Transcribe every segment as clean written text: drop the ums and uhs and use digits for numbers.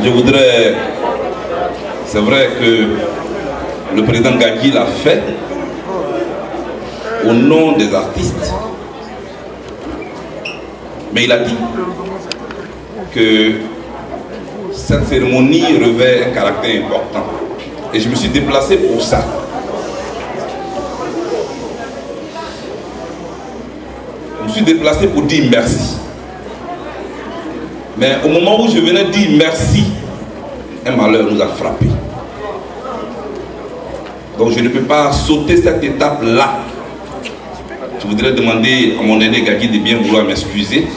Je voudrais... C'est vrai que le président Gadji l'a fait au nom des artistes. Mais il a dit que cette cérémonie revêt un caractère important. Et je me suis déplacé pour ça. Je me suis déplacé pour dire merci. Mais au moment où je venais dire merci, un malheur nous a frappés. Donc je ne peux pas sauter cette étape-là. Je voudrais demander à mon aîné Gadji de bien vouloir m'excuser.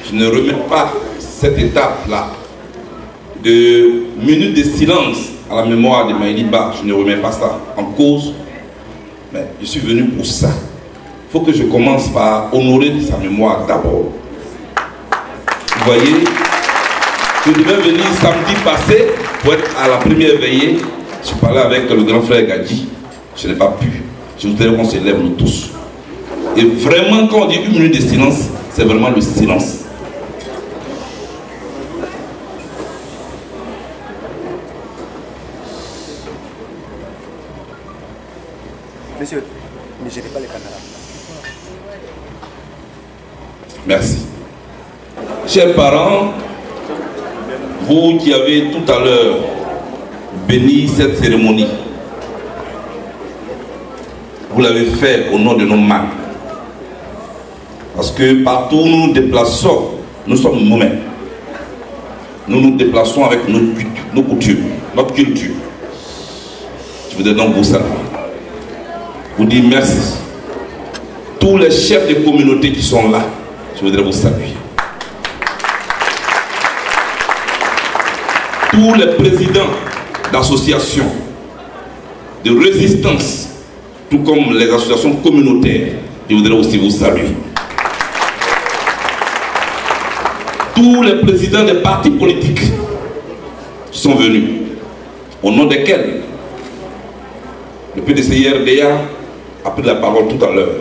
Je ne remets pas cette étape-là de minute de silence à la mémoire de Maïli Ba. Je ne remets pas ça en cause. Mais je suis venu pour ça. Il faut que je commence par honorer sa mémoire d'abord. Vous voyez, je devais venir samedi passé pour être à la première veillée. Je parlais avec le grand frère Gadji. Je n'ai pas pu. Je voudrais qu'on se lève nous tous. Et vraiment, quand on dit une minute de silence, c'est vraiment le silence. Monsieur, ne gérez pas les caméras. Merci. Chers parents, vous qui avez tout à l'heure béni cette cérémonie, vous l'avez fait au nom de nos mains. Parce que partout où nous nous déplaçons, nous sommes nous-mêmes. Nous nous déplaçons avec nos coutumes, notre culture. Je voudrais donc vous saluer. Vous dire merci. Tous les chefs de communauté qui sont là, je voudrais vous saluer. Tous les présidents d'associations, de résistance, tout comme les associations communautaires, je voudrais aussi vous saluer. Tous les présidents des partis politiques qui sont venus, au nom desquels le PDCI-RDA a pris la parole tout à l'heure.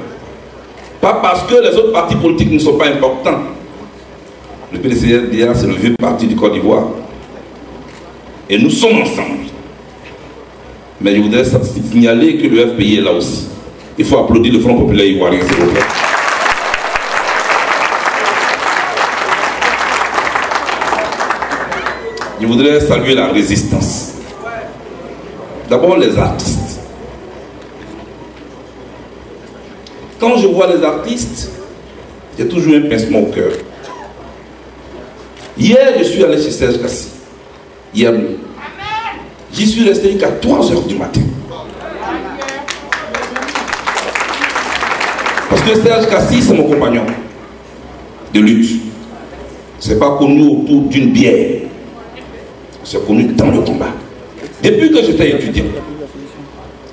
Pas parce que les autres partis politiques ne sont pas importants. Le PDCI-RDA, c'est le vieux parti du Côte d'Ivoire. Et nous sommes ensemble. Mais je voudrais signaler que le FPI est là aussi. Il faut applaudir le Front populaire ivoirien, s'il vous plaît. Je voudrais saluer la résistance. D'abord les artistes. Quand je vois les artistes, j'ai toujours un pincement au cœur. Hier, je suis allé chez Serge Kassi. Hier, j'y suis resté jusqu'à 3 h du matin. Parce que Serge Kassi, c'est mon compagnon de lutte. Ce n'est pas connu autour d'une bière. C'est connu dans le combat. Depuis que j'étais étudiant,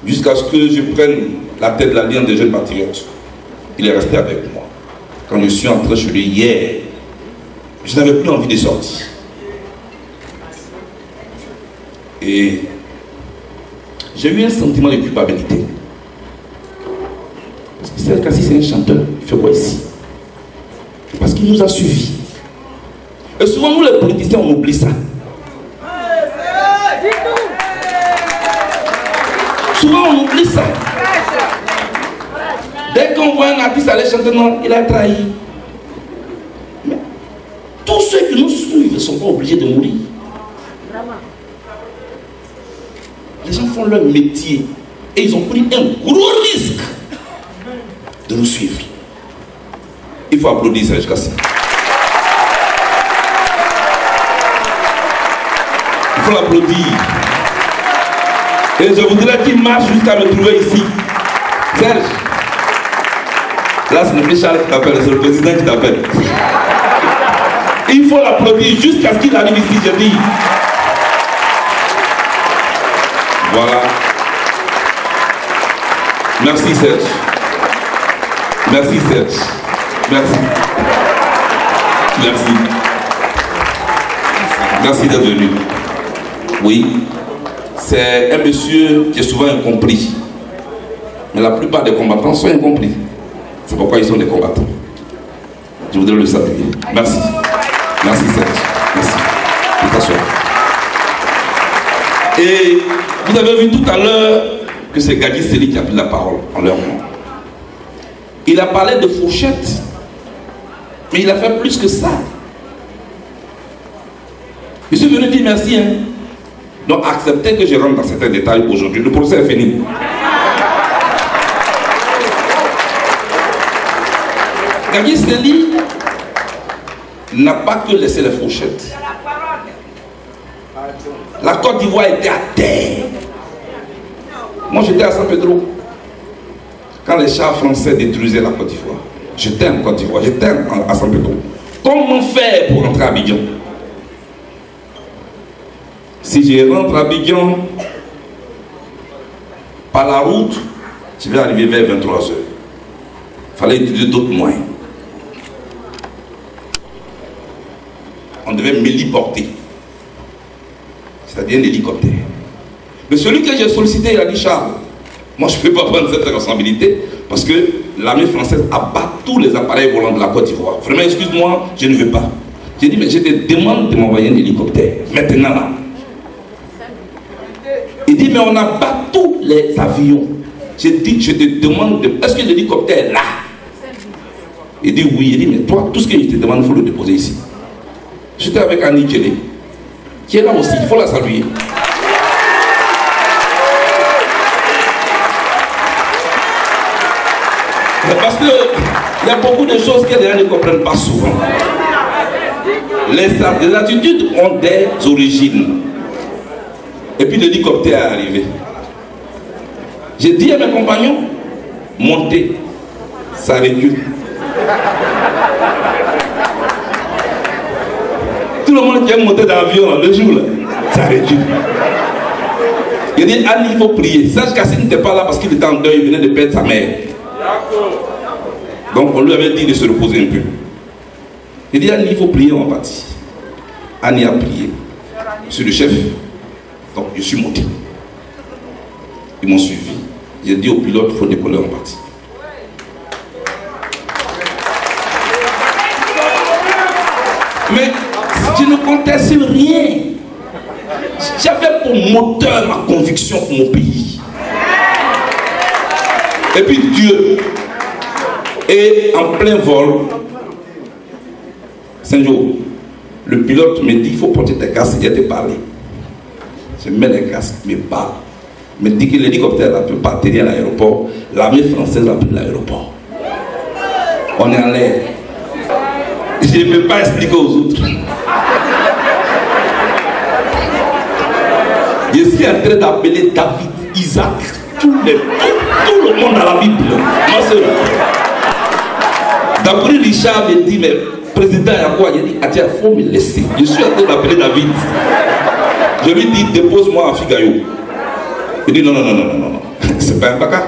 jusqu'à ce que je prenne la tête de l'Alliance des jeunes patriotes, il est resté avec moi. Quand je suis entré chez lui hier, je n'avais plus envie de sortir. Et j'ai eu un sentiment de culpabilité. Parce que Serge Kassi, c'est un chanteur. Il fait quoi ici? Parce qu'il nous a suivis. Et souvent, nous les politiciens, on oublie ça. Souvent, on oublie ça. Dès qu'on voit un artiste aller chanter, non, il a trahi. Mais tous ceux qui nous suivent ne sont pas obligés de mourir. Les gens font leur métier et ils ont pris un gros risque de nous suivre. Il faut applaudir Serge Kassi. Il faut l'applaudir. Et je voudrais qu'il marche jusqu'à me trouver ici. Serge, là ce n'est plus Charles qui t'appelle, c'est le président qui t'appelle. Il faut l'applaudir jusqu'à ce qu'il arrive ici, je dis. Voilà. Merci Serge. Merci Serge. Merci. Merci. Merci d'être venu. Oui. C'est un monsieur qui est souvent incompris. Mais la plupart des combattants sont incompris. C'est pourquoi ils sont des combattants. Je voudrais le saluer. Merci. Merci Serge. Merci. Tout à fait. Et vous avez vu tout à l'heure que c'est Gadi Sely qui a pris la parole en leur nom. Il a parlé de fourchette, mais il a fait plus que ça. Je suis venu dire merci. Hein. Donc acceptez que je rentre dans certains détails aujourd'hui. Le procès est fini. Gadi Sely n'a pas que laissé les fourchettes. La Côte d'Ivoire était à terre. Moi j'étais à San Pedro. Quand les chars français détruisaient la Côte d'Ivoire. J'étais en Côte d'Ivoire, j'étais à San Pedro. Comment faire pour rentrer à Abidjan? Si je rentre à Abidjan par la route, je vais arriver vers 23 h. Il fallait utiliser d'autres moyens. On devait m'héliporter. C'est-à-dire un hélicoptère. Mais celui que j'ai sollicité, il a dit Charles, moi je ne peux pas prendre cette responsabilité parce que l'armée française abat tous les appareils volants de la Côte d'Ivoire. Vraiment, excuse-moi, je ne veux pas. J'ai dit, mais je te demande de m'envoyer un hélicoptère. Maintenant là. Il dit, mais on abat tous les avions. J'ai dit, je te demande, est-ce que l'hélicoptère est là? Il dit oui. Il dit, mais toi, tout ce que je te demande, il faut le déposer ici. J'étais avec Annie Kelly, qui est là aussi, il faut la saluer. Parce qu'il y a beaucoup de choses que les gens ne comprennent pas souvent. Les attitudes ont des origines. Et puis l'hélicoptère est arrivé. J'ai dit à mes compagnons, montez, ça recule. Tout le monde qui a monté dans l'avion le jour là, ça recule. Il a dit, Annie, il faut prier. Sage Kassi n'était pas là parce qu'il était en deuil, il venait de perdre sa mère. Donc on lui avait dit de se reposer un peu. Il dit, Annie, il faut prier, on va partir. Annie a prié. Je suis le chef. Donc je suis monté. Ils m'ont suivi. J'ai dit au pilote, il faut décoller, on partit. Mais je ne comptais sur rien. J'avais pour moteur ma conviction pour mon pays. Et puis Dieu. Et en plein vol, 5 jours, le pilote me dit, il faut porter tes casques, il a te parler. Je mets les casques, me parle. Me dit que l'hélicoptère ne peut pas atterrir à l'aéroport. L'armée française a pris l'aéroport. On est en l'air. Je ne peux pas expliquer aux autres. Je suis en train d'appeler David, Isaac, tout le monde à la Bible. Moi seul. D'après Richard me dit, mais président, il y a quoi? Il dit, ah tiens, il faut me laisser. Je suis en train d'appeler David. Je lui dis, dépose-moi à Figayo. Il dit, non, non, non, non, non, non. C'est pas un baka.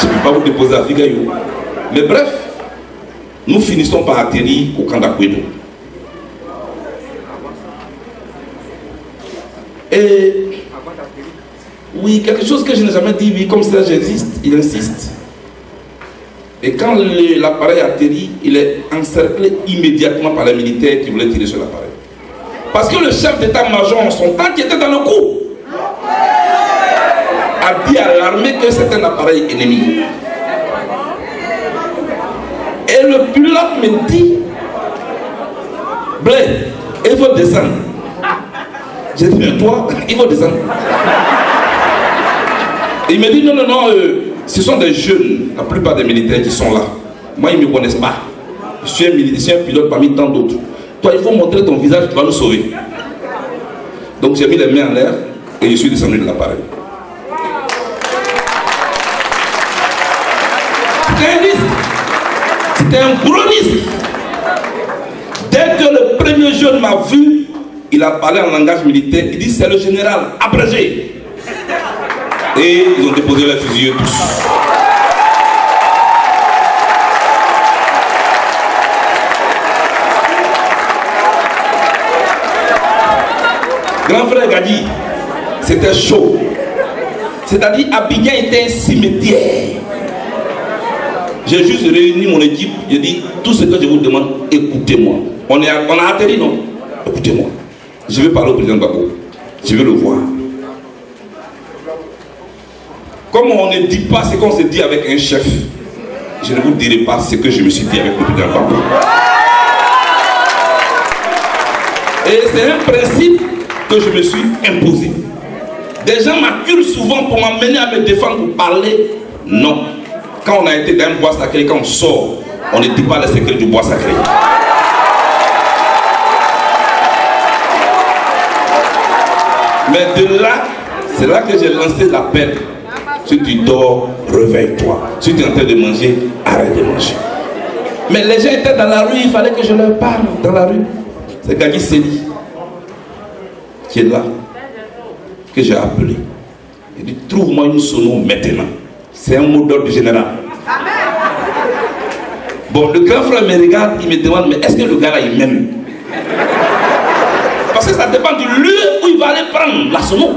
Je ne peux pas vous déposer à Figayo. Mais bref, nous finissons par atterrir au camp d'Akwedo. Et oui, quelque chose que je n'ai jamais dit, oui, comme ça j'existe, il insiste. Et quand l'appareil atterrit, il est encerclé immédiatement par les militaires qui voulaient tirer sur l'appareil. Parce que le chef d'état-major en son temps, qui était dans le coup, a dit à l'armée que c'est un appareil ennemi. Et le pilote me dit, Blé, il faut descendre. J'ai dit, mais toi, il faut descendre. Et il me dit, non, non, non, ce sont des jeunes, la plupart des militaires qui sont là. Moi, ils ne me connaissent pas. Je suis un militaire, je suis un pilote parmi tant d'autres. Toi, il faut montrer ton visage, tu vas nous sauver. Donc j'ai mis les mains en l'air et je suis descendu de l'appareil. C'était un risque. C'était un gros risque. Dès que le premier jeune m'a vu, il a parlé en langage militaire. Il dit, c'est le général, abrégé. Et ils ont déposé leurs fusils tous. Grand frère Gadi, c'était chaud. C'est-à-dire, Abidjan était un cimetière. J'ai juste réuni mon équipe, j'ai dit, tout ce que je vous demande, écoutez-moi. On a atterri, non? Écoutez-moi. Je vais parler au président Gbagbo. Je veux le voir. Comme on ne dit pas ce qu'on se dit avec un chef, je ne vous dirai pas ce que je me suis dit avec le président Gbagbo. Et c'est un principe que je me suis imposé. Des gens m'acculent souvent pour m'amener à me défendre, pour parler. Non. Quand on a été dans un bois sacré, quand on sort, on ne dit pas les secrets du bois sacré. Mais de là, c'est là que j'ai lancé l'appel. Si tu dors, réveille-toi. Si tu es en train de manger, arrête de manger. Mais les gens étaient dans la rue, il fallait que je leur parle dans la rue. C'est Gagui Sely qui est là, que j'ai appelé. Il dit, trouve-moi une sono maintenant. C'est un mot d'ordre général. Bon, le grand frère me regarde, il me demande, mais est-ce que le gars là, il m'aime? Parce que ça dépend du lieu où il va aller prendre la sono.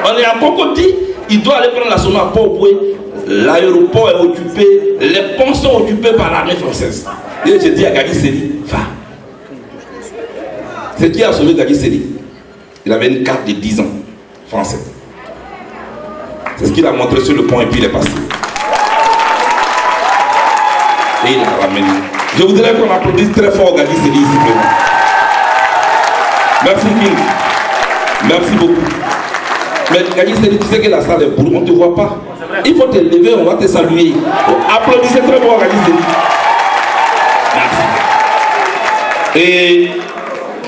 On est à Cocody, il doit aller prendre la sono à Port-Boué. L'aéroport est occupé, les ponts sont occupés par l'armée française. Et j'ai dit à Gagui Sely, va. C'est qui a sauvé Gagui Sely? Il avait une carte de 10 ans, français. C'est ce qu'il a montré sur le pont et puis il est passé. Et il l'a ramené. Je voudrais qu'on applaudisse très fort Gagui Sely ici présent. Merci King. Merci beaucoup. Mais Gagui Sely, tu sais que la salle est pour, on ne te voit pas. Il faut te lever, on va te saluer. Applaudissez très fort Gagui Sely. Merci. Et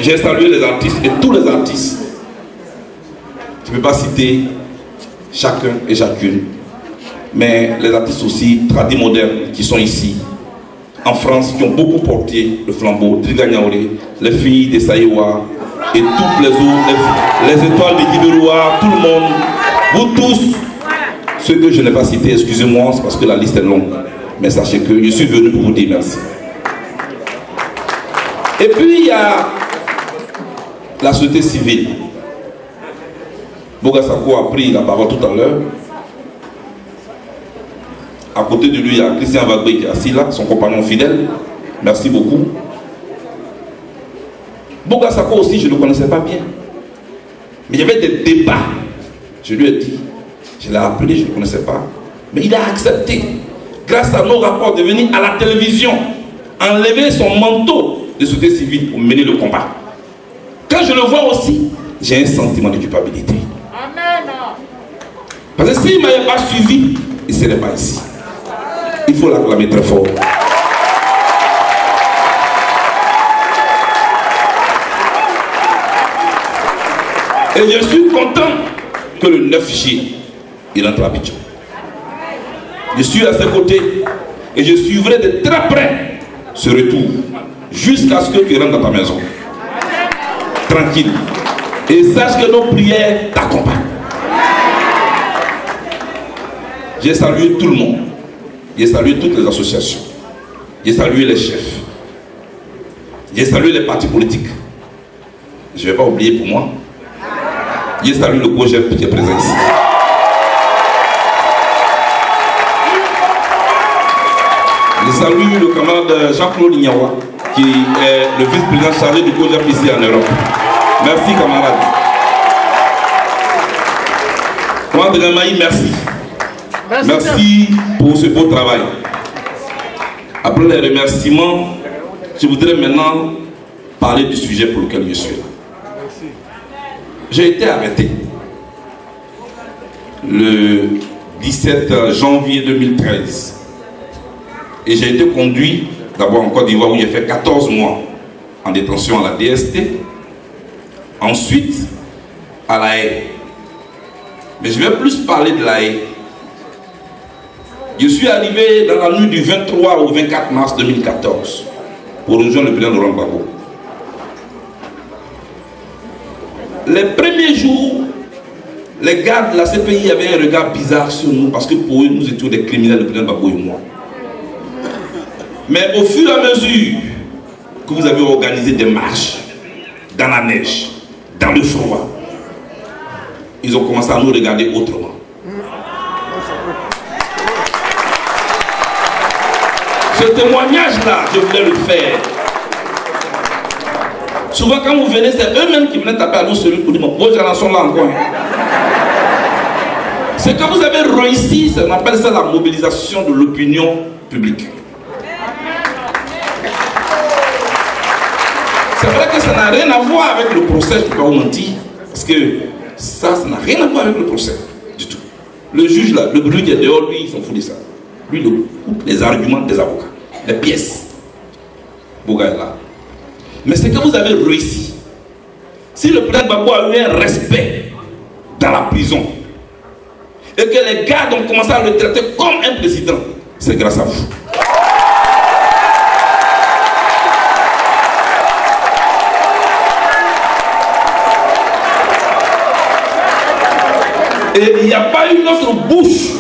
j'ai salué les artistes et tous les artistes. Je ne peux pas citer chacun et chacune, mais les artistes aussi tradis modernes qui sont ici, en France, qui ont beaucoup porté le flambeau, Driga Niaouré, les filles de Saïwa et toutes les autres, les étoiles de Guiberoua, tout le monde, vous tous, ceux que je n'ai pas cités, excusez-moi, c'est parce que la liste est longue, mais sachez que je suis venu pour vous dire merci. Et puis il y a la société civile. Boga Sako a pris la parole tout à l'heure. À côté de lui, il y a Christian Wagbé qui est assis là, son compagnon fidèle. Merci beaucoup. Boga Sako aussi, je ne le connaissais pas bien. Mais il y avait des débats. Je lui ai dit, je l'ai appelé, je ne le connaissais pas. Mais il a accepté, grâce à nos rapports, de venir à la télévision, enlever son manteau de société civile pour mener le combat. Quand je le vois aussi, j'ai un sentiment de culpabilité. Parce que s'il ne m'avait pas suivi, il ne serait pas ici. Il faut l'acclamer très fort. Et je suis content que le 9 juillet, il rentre à Abidjan. Je suis à ses côtés et je suivrai de très près ce retour jusqu'à ce que tu rentres dans ta maison. Tranquille. Et sache que nos prières t'accompagnent. J'ai salué tout le monde. J'ai salué toutes les associations. J'ai salué les chefs. J'ai salué les partis politiques. Je ne vais pas oublier pour moi. J'ai salué le COJEP qui est présent ici. J'ai salué le camarade Jean-Claude Ignawa, qui est le vice-président chargé du COJEP ici en Europe. Merci camarade. Camarade Gamaï, merci. Merci pour ce beau travail. Après les remerciements, je voudrais maintenant parler du sujet pour lequel je suis là. J'ai été arrêté le 17 janvier 2013 et j'ai été conduit d'abord en Côte d'Ivoire où j'ai fait 14 mois en détention à la DST, ensuite à La Haye. Mais je vais plus parler de La Haye. Je suis arrivé dans la nuit du 23 au 24 mars 2014 pour rejoindre le président Laurent Gbagbo. Les premiers jours, les gardes de la CPI avaient un regard bizarre sur nous parce que pour eux, nous étions des criminels, le président Gbagbo et moi. Mais au fur et à mesure que vous avez organisé des marches dans la neige, dans le froid, ils ont commencé à nous regarder autrement. Ce témoignage-là, je voulais le faire. Souvent, quand vous venez, c'est eux-mêmes qui venaient taper à nos cellules pour dire vos gens sont là encore. C'est que vous avez réussi, on appelle ça la mobilisation de l'opinion publique. C'est vrai que ça n'a rien à voir avec le procès, je ne peux pas vous mentir, parce que ça n'a rien à voir avec le procès, du tout. Le juge là, le bruit qui est dehors, lui, il s'en fout de ça. Lui, il coupe les arguments des avocats, les pièces. Bouga est là. Mais c'est que vous avez réussi. Si le président Gbagbo a eu un respect dans la prison, et que les gardes ont commencé à le traiter comme un président, c'est grâce à vous. Et il n'y a pas une autre bouche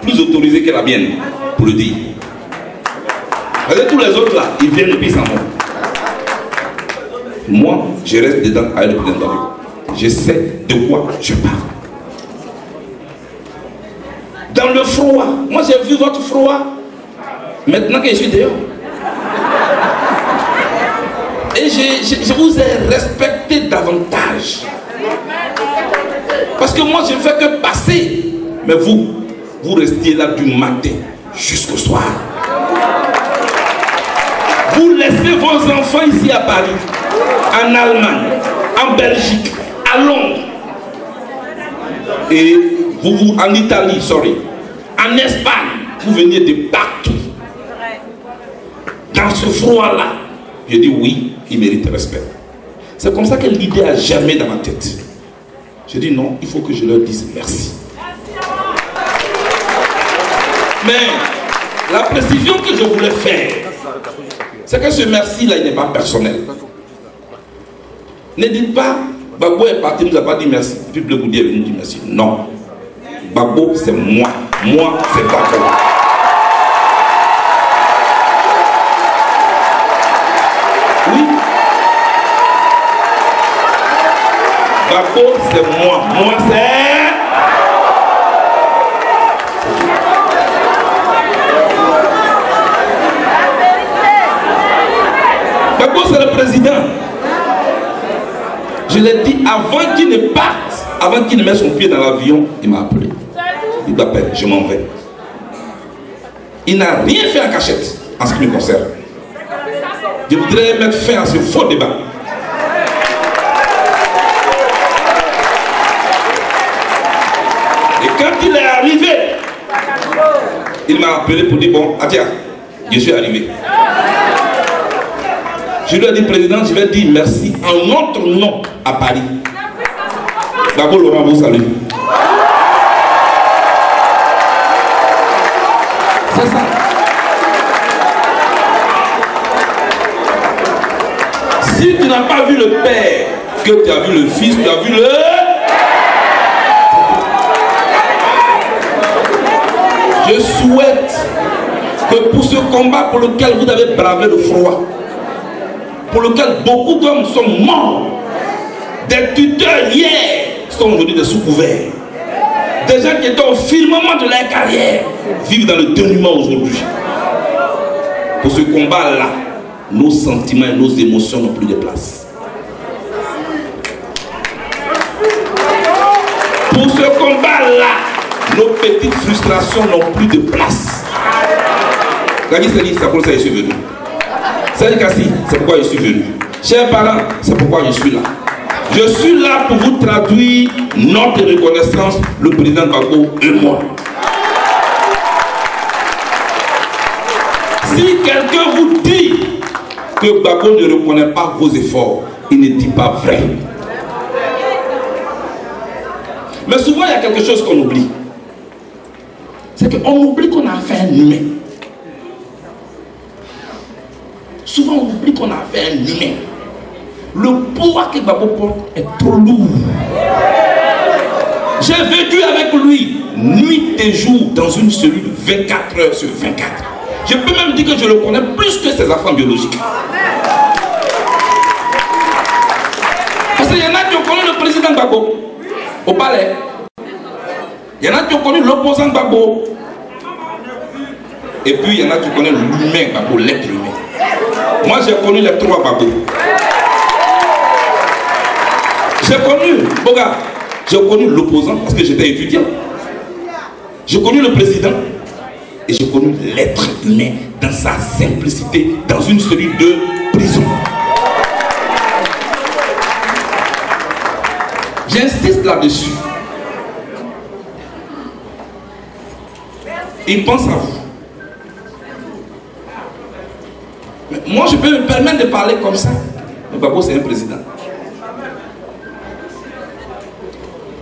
plus autorisée que la mienne pour le dire. Regardez tous les autres là, ils viennent depuis 100 ans. Moi, je reste dedans avec le président. Je sais de quoi je parle. Dans le froid, moi j'ai vu votre froid. Maintenant que je suis dehors. Et je vous ai respecté davantage. Parce que moi je ne fais que passer. Mais vous restiez là du matin jusqu'au soir. Vous laissez vos enfants ici à Paris, en Allemagne, en Belgique, à Londres. Et vous en Italie, en Espagne, vous veniez de partout. Dans ce froid-là, je dis oui, il mérite respect. C'est comme ça que l'idée a jamais dans ma tête. Je dis non, il faut que je leur dise merci. Mais la précision que je voulais faire, c'est que ce merci-là, il n'est pas personnel. Ne dites pas, Gbagbo est parti, nous a pas dit merci. Puis le Goudi est venu dire merci. Non. Gbagbo, c'est moi. Moi, c'est Gbagbo. Oui. Gbagbo, c'est moi. Moi, c'est... Gbagbo, c'est le président. Je l'ai dit avant qu'il ne parte, avant qu'il ne mette son pied dans l'avion, il m'a appelé. Il m'appelle, je m'en vais. Il n'a rien fait en cachette en ce qui me concerne. Je voudrais mettre fin à ce faux débat. Et quand il est arrivé, il m'a appelé pour dire bon, Atia, je suis arrivé. Je lui ai dit, président, je vais dire merci en notre nom à Paris. D'abord, Laurent vous salue. C'est ça. Si tu n'as pas vu le Père, que tu as vu le Fils, tu as vu le... Je souhaite que pour ce combat pour lequel vous avez bravé le froid, pour lequel beaucoup d'hommes sont morts, des tuteurs hier sont aujourd'hui des sous-couverts, des gens qui étaient au firmament de leur carrière vivent dans le dénuement aujourd'hui. Pour ce combat-là, nos sentiments et nos émotions n'ont plus de place. Pour ce combat-là, nos petites frustrations n'ont plus de place. Gagné Sali, c'est pour ça que je suis venu. Sali Kassi, c'est pourquoi je suis venu. Chers parents, c'est pourquoi je suis là. Je suis là pour vous traduire notre reconnaissance, le président Gbagbo et moi. Si quelqu'un vous dit que Gbagbo ne reconnaît pas vos efforts, il ne dit pas vrai. Mais souvent, il y a quelque chose qu'on oublie. C'est qu'on oublie qu'on a fait un humain. Souvent, on oublie qu'on a fait un humain. Le poids que Gbagbo porte est trop lourd. J'ai vécu avec lui nuit et jour dans une cellule 24 heures sur 24. Je peux même dire que je le connais plus que ses enfants biologiques. Parce qu'il y en a qui ont connu le président Gbagbo au palais. Il y en a qui ont connu l'opposant Gbagbo. Et puis il y en a qui connaissent l'humain Gbagbo, l'être humain. Moi j'ai connu les trois Gbagbo. J'ai connu, Boga, j'ai connu l'opposant parce que j'étais étudiant. J'ai connu le président et j'ai connu l'être humain dans sa simplicité, dans une cellule de prison. J'insiste là-dessus. Il pense à vous. Mais moi, je peux me permettre de parler comme ça. Mais Gbagbo, c'est un président.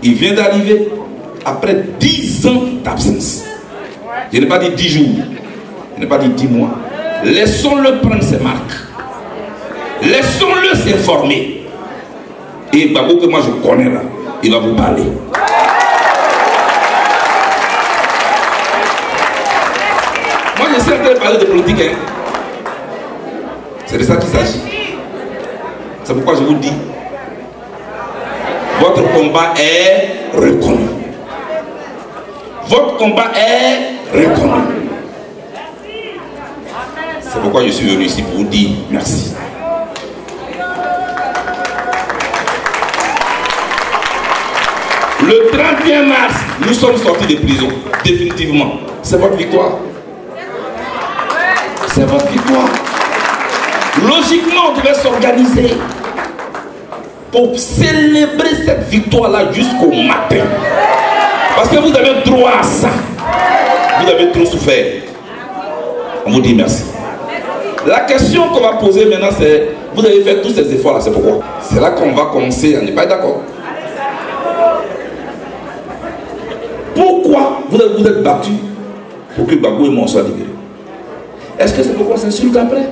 Il vient d'arriver après 10 ans d'absence. Je n'ai pas dit 10 jours. Je n'ai pas dit 10 mois. Laissons-le prendre ses marques. Laissons-le s'informer. Et Gbagbo, que moi je connais là, il va vous parler. Moi, je sais de parler de politique. Hein. C'est de ça qu'il s'agit. C'est pourquoi je vous dis, votre combat est reconnu. Votre combat est reconnu. C'est pourquoi je suis venu ici pour vous dire merci. Le 31 mars, nous sommes sortis de prison, définitivement. C'est votre victoire. C'est votre victoire. Logiquement, on devait s'organiser pour célébrer cette victoire-là jusqu'au matin. Parce que vous avez droit à ça. Vous avez trop souffert. On vous dit merci. La question qu'on va poser maintenant, c'est: vous avez fait tous ces efforts-là, c'est pourquoi? C'est là qu'on va commencer à ne pas être d'accord. Pourquoi vous êtes battu pour que Gbagbo et moi soient libérés? Est-ce que c'est pourquoi on s'insulte après?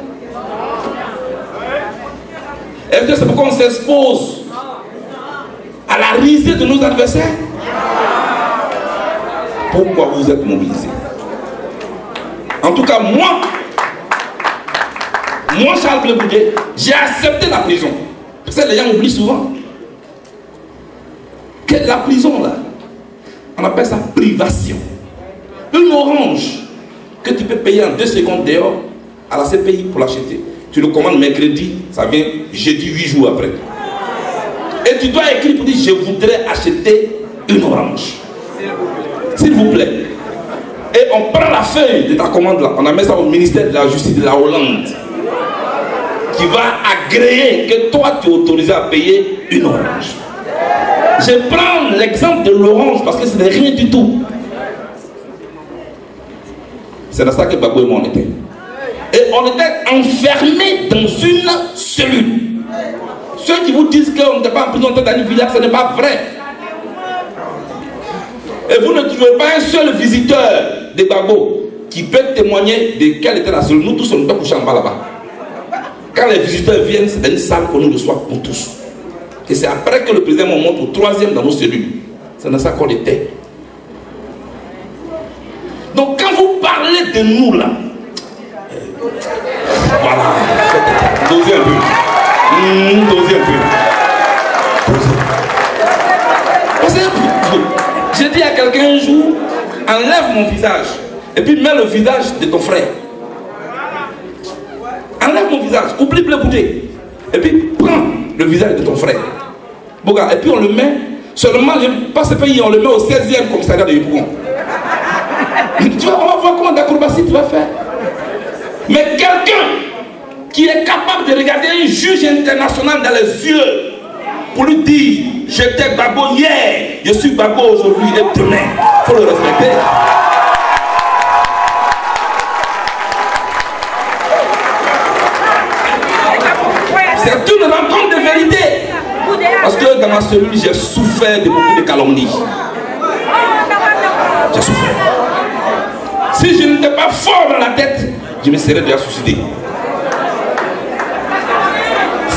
Est-ce que c'est pourquoi on s'expose à la risée de nos adversaires? Pourquoi vous êtes mobilisés? En tout cas, moi, Charles Blé Boudié, j'ai accepté la prison. Parce que les gens oublient souvent que la prison, là, on appelle ça privation. Une orange que tu peux payer en 2 secondes dehors à la CPI pour l'acheter. Tu le commandes mercredi, ça vient jeudi 8 jours après. Et tu dois écrire pour dire: je voudrais acheter une orange. S'il vous plaît. Et on prend la feuille de ta commande là, on a mis ça au ministère de la Justice de la Hollande, qui va agréer que toi tu es autorisé à payer une orange. Je prends l'exemple de l'orange parce que ce n'est rien du tout. C'est dans ça que Gbagbo et moi on était. Et on était enfermés dans une cellule. Ceux qui vous disent qu'on n'était pas en prison, on était dans une village, ce n'est pas vrai. Et vous ne trouvez pas un seul visiteur de Gbagbo qui peut témoigner de quelle était la cellule. Nous tous on était couchés en bas là-bas. Quand les visiteurs viennent, c'est dans une salle qu'on nous reçoit pour tous. Et c'est après que le président me montre au 3e dans nos cellules. C'est dans ça qu'on était. Donc quand vous parlez de nous là, voilà, dosez un peu. Dosez un peu. Dosez un peu. J'ai dit à quelqu'un un jour: enlève mon visage et puis mets le visage de ton frère. Enlève mon visage, oublie Blé Boudié et puis prends le visage de ton frère. Boga, et puis on le met seulement, pas ce pays, on le met au 16e commissariat de Yopougon. Tu vois, on va voir comment d'acrobatie tu vas faire. Mais quelqu'un qui est capable de regarder un juge international dans les yeux pour lui dire: j'étais Gbagbo hier, je suis Gbagbo aujourd'hui et demain, il faut le respecter. C'est une rencontre de vérité. Parce que dans ma cellule, j'ai souffert de beaucoup de calomnies. J'ai souffert. Si je n'étais pas fort dans la tête, je me serais déjà suicidé.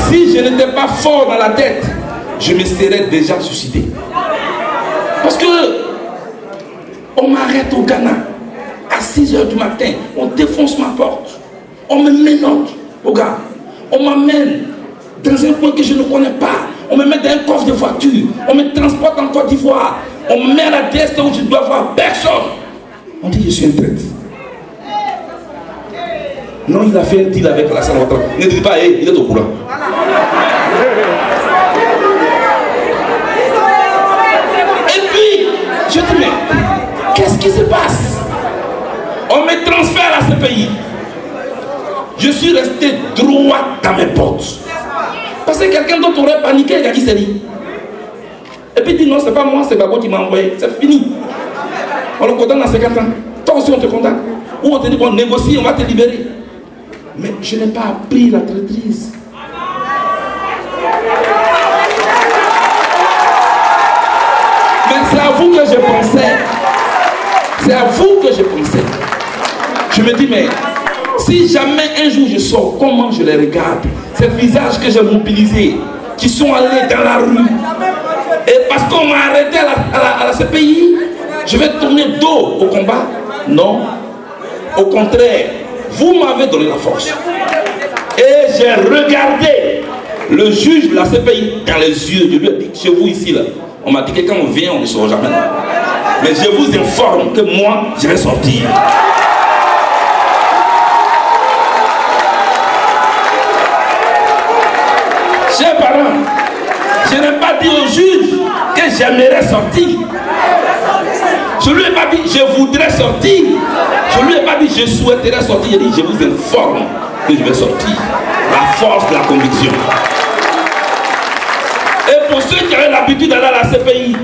Si je n'étais pas fort dans la tête, je me serais déjà suicidé. Parce que on m'arrête au Ghana à 6 h du matin, on défonce ma porte, on me menotte au gars, on m'amène dans un coin que je ne connais pas, on me met dans un coffre de voiture, on me transporte en Côte d'Ivoire, on me met à la DST où je dois voir personne. On dit: je suis un traître. Non, il a fait un deal avec la Ouattara. Ne dites pas: hey, il est au courant. mais qu'est-ce qui se passe? On me transfère à ce pays. Je suis resté droit dans mes portes. Parce que quelqu'un d'autre aurait paniqué, il a dit c'est dit. Et puis il dit non, c'est pas moi, c'est Babo qui m'a envoyé. C'est fini. On le condamne à 50 ans. Toi aussi on te condamne. Ou on te dit bon, négocie, on va te libérer. Mais je n'ai pas appris la traîtrise. Mais c'est à vous que je pensais. C'est à vous que je pensais. Je me dis, mais si jamais un jour je sors, comment je les regarde? Ces visages que j'ai mobilisés, qui sont allés dans la rue. Et parce qu'on m'a arrêté à la CPI, je vais tourner dos au combat? Non. Au contraire, vous m'avez donné la force. Et j'ai regardé le juge de la CPI dans les yeux. Je lui ai dit, chez vous ici, là, on m'a dit que quand on vient, on ne sort jamais. Mais je vous informe que moi, je vais sortir. Chers parents, je n'ai pas dit au juge que j'aimerais sortir. Je ne lui ai pas dit je voudrais sortir. Je ne lui ai pas dit je souhaiterais sortir. Il a dit je vous informe que je vais sortir. La force de la conviction. Et pour ceux qui avaient l'habitude d'aller à la CPI,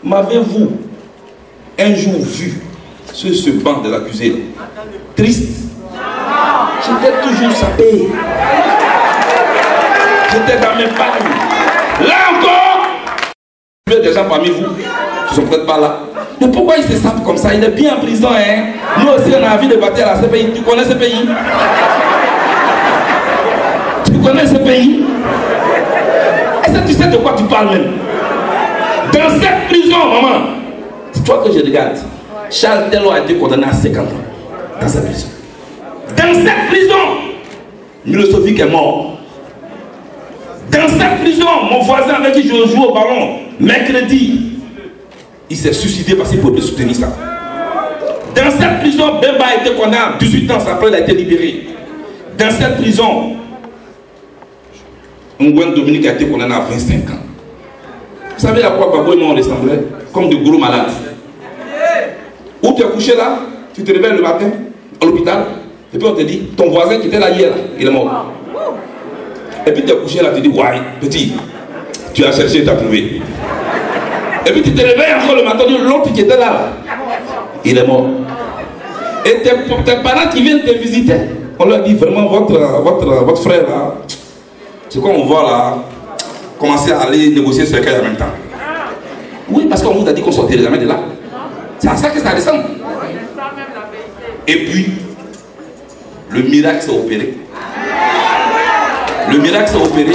m'avez-vous un jour vu sur ce banc de l'accusé triste? J'étais toujours sapé. J'étais dans mes pailles. Là encore, il y a des gens parmi vous qui ne sont peut-être pas là. Mais pourquoi il se sape comme ça? Il est bien en prison, hein? Nous aussi, on a envie de battre à la CPI. Tu connais ce pays? Tu connais ce pays? Est-ce que tu sais de quoi tu parles même? Dans cette prison, maman, c'est toi que je regarde. Charles Tello a été condamné à 50 ans dans cette prison. Dans cette prison, Milosevic est mort. Dans cette prison, mon voisin avec qui je joue au ballon, mercredi, il s'est suicidé parce qu'il pouvait soutenir ça. Dans cette prison, Bemba a été condamné à 18 ans, après il a été libéré. Dans cette prison, Ngwen Dominique a été condamné à 25 ans. Vous savez à quoi Babo et moi on ressemblait? Comme de gros malades. Où tu es couché là, tu te réveilles le matin, à l'hôpital, et puis on te dit, ton voisin qui était là hier, il est mort. Et puis tu es couché là, tu dis, ouais, petit, tu as cherché, tu as trouvé. Et puis tu te réveilles encore le matin, l'autre qui était là, il est mort. Et tes parents qui viennent te visiter, on leur dit vraiment, votre frère là, c'est quoi on voit là, commencer à aller négocier sur le cas en même temps. Oui, parce qu'on vous a dit qu'on sortait jamais de là. C'est à ça que ça ressemble. Et puis, le miracle s'est opéré. Le miracle s'est opéré.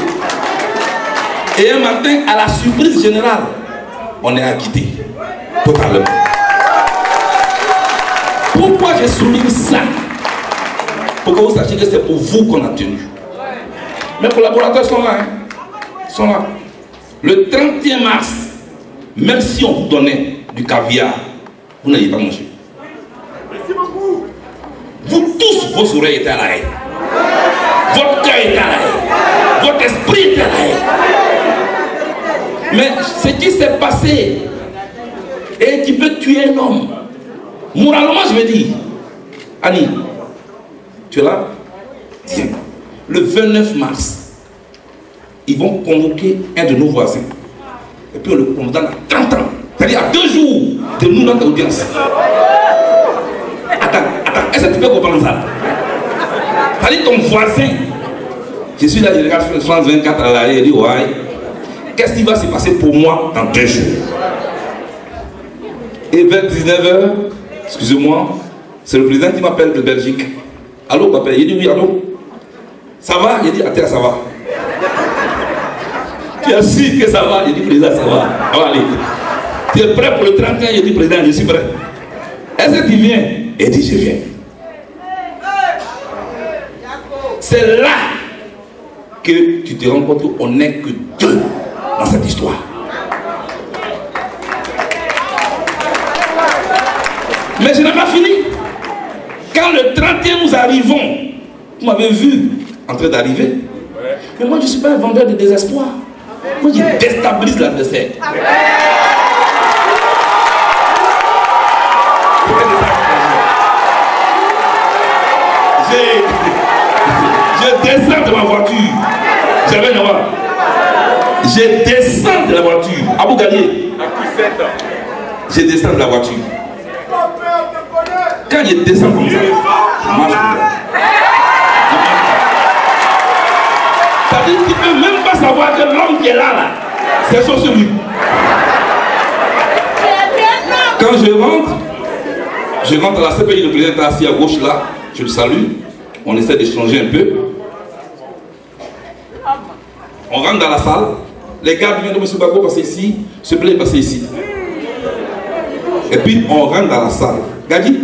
Et un matin, à la surprise générale, on est acquitté. Totalement. Pourquoi je souligne ça? Pour que vous sachiez que c'est pour vous qu'on a tenu. Mes collaborateurs sont là. Hein? Ils sont là. Le 31 mars, même si on vous donnait du caviar, vous n'allez pas manger. Vous tous, vos oreilles étaient à l'arrêt. Votre cœur était à l'arrêt. Votre esprit était à l'arrêt. Mais ce qui s'est passé et qui peut tuer un homme, moralement je me dis, Annie, tu es là? Tiens, le 29 mars, ils vont convoquer un de nos voisins. Et puis on le condamne à 30 ans. C'est-à-dire à 2 jours de nous notre audience. Attends, est-ce que tu peux comprendre ça? C'est-à-dire ton voisin, je suis là, je regarde France 24 à l'arrière, et dit, ouais, qu'est-ce qui va se passer pour moi dans 2 jours? Et vers 19h, excusez-moi, c'est le président qui m'appelle de Belgique. Allô, papa? Il dit oui, allô? Ça va? Il dit, attends, ça va. Tu es sûr que ça va? Il dit, président, ça va. On va aller. Tu es prêt pour le 31? Il dit, président, je suis prêt. Est-ce que tu viens? Il dit, je viens. C'est là que tu te rends compte qu'on n'est que 2 dans cette histoire. Mais je n'ai pas fini. Quand le 31 nous arrivons, vous m'avez vu en train d'arriver. Mais moi je ne suis pas un vendeur de désespoir. Moi je déstabilise l'adversaire. Je descends de ma voiture. J'avais une voix. Je descends de la voiture. Abou Gagné. Je descends de la voiture. Quand je descends comme ça, je marche comme ça. Ça veut dire que tu ne peux même pas savoir que l'homme qui est là, c'est sur celui. Quand je rentre à la CPI, le président est assis à gauche là, je le salue, on essaie d'échanger un peu. On rentre dans la salle, les gars viennent de M. Bago passer ici, s'il te plaît, passer ici. Et puis on rentre dans la salle. Gadi,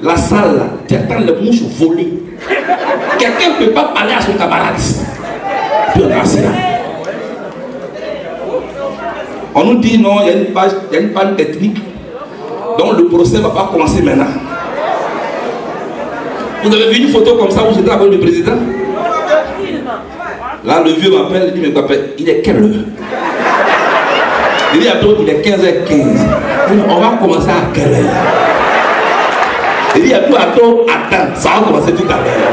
la salle là, tu attends les mouches voler. Quelqu'un ne peut pas parler à son camarade. Puis on est assis là. On nous dit non, il y a une panne technique. Donc le procès ne va pas commencer maintenant. Vous avez vu une photo comme ça où j'étais avec le président? Là, le vieux m'appelle, il dit, mais papa, il est quelle heure? Il dit, attends, il est 15h15. On va commencer à quelle heure? Il dit, attends, ça va commencer tout à l'heure.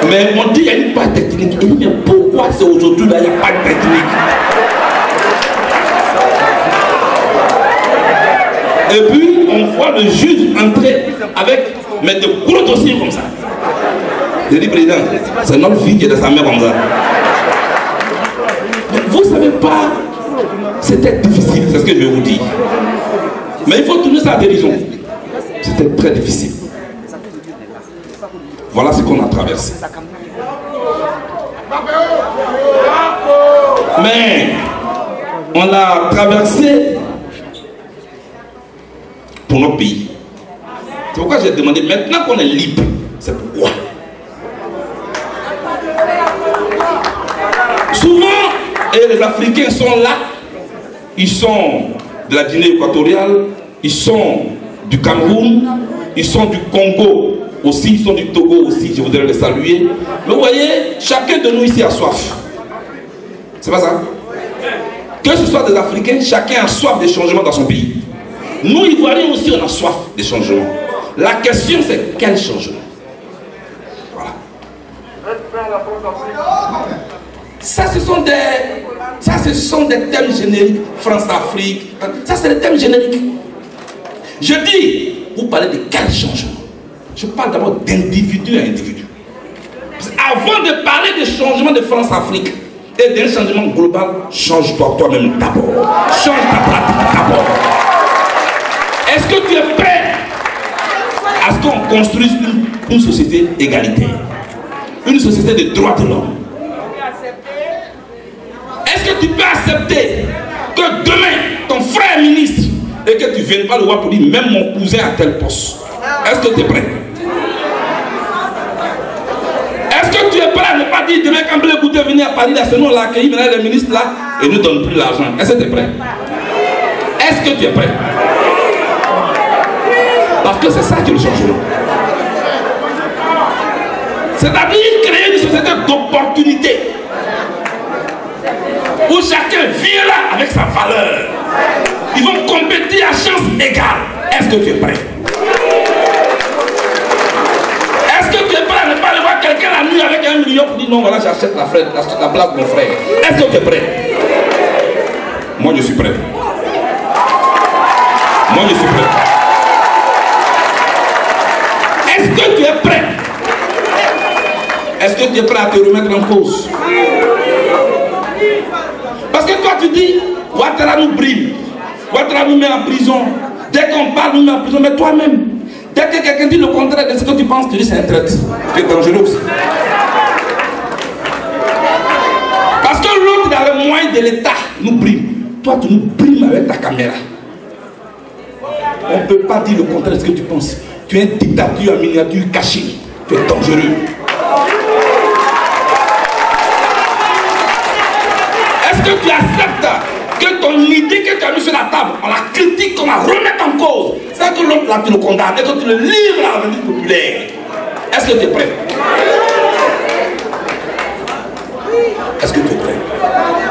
Mais on dit, il y a une panne technique. Il dit, mais pourquoi c'est aujourd'hui là, il n'y a pas de technique? Et puis, on voit le juge entrer avec de gros dossiers comme ça. Je dis, président, c'est notre fille qui est dans sa main comme ça. Vous ne savez pas, c'était difficile, c'est ce que je vais vous dire. Mais il faut tourner ça à dérision. C'était très difficile. Voilà ce qu'on a traversé. Mais, on l'a traversé pour notre pays. C'est pourquoi j'ai demandé, maintenant qu'on est libre, c'est pourquoi. Souvent, les Africains sont là, ils sont de la Guinée équatoriale, ils sont du Cameroun, ils sont du Congo aussi, ils sont du Togo aussi, je voudrais les saluer. Mais vous voyez, chacun de nous ici a soif. C'est pas ça? Que ce soit des Africains, chacun a soif des changements dans son pays. Nous, Ivoiriens aussi, on a soif des changements. La question, c'est quel changement? Voilà. Ça, ce sont des thèmes génériques. France-Afrique. Ça, c'est des thèmes génériques. Je dis, vous parlez de quel changement? Je parle d'abord d'individu à individu. Avant de parler de changement de France-Afrique et d'un changement global, change-toi toi-même d'abord. Change ta pratique d'abord. Est-ce que tu es prêt à ce qu'on construise une société égalitaire, une société de droits de l'homme? Est-ce que tu peux accepter que demain, ton frère est ministre et que tu ne viennes pas le voir pour dire même mon cousin a tel poste? Est-ce que tu es prêt? Est-ce que tu es prêt à ne pas dire demain quand Blé Goûté venir à Paris, là, c'est nous l'accueillir, maintenant les ministres là, et ne nous donnent plus l'argent? Est-ce que tu es prêt? Est-ce que tu es prêt? Parce que c'est ça qui est le changement. C'est-à-dire créer une société d'opportunité où chacun vient là avec sa valeur. Ils vont compétir à chance égale. Est-ce que tu es prêt? Est-ce que tu es prêt à ne pas aller voir quelqu'un la nuit avec 1 million pour dire non, voilà, j'achète la place de mon frère? Est-ce que tu es prêt? Moi, je suis prêt. Moi, je suis prêt. Est-ce que tu es prêt? Est-ce que tu es prêt à te remettre en cause? Parce que toi tu dis, Ouattara nous brime, Ouattara nous met en prison. Dès qu'on parle, nous met en prison. Mais toi-même, dès que quelqu'un dit le contraire de ce que tu penses, tu dis c'est un traître. Tu es dangereux aussi. Parce que l'autre dans le moyen de l'État nous brime. Toi tu nous brimes avec ta caméra. On ne peut pas dire le contraire de ce que tu penses. Tu es une dictature en miniature cachée. Tu es dangereux. Est-ce que tu acceptes que ton idée que tu as mise sur la table, on la critique, on la remet en cause, c'est que l'autre là tu le condamnes et que tu le livres à la venue populaire? Est-ce que tu es prêt? Est-ce que tu es prêt?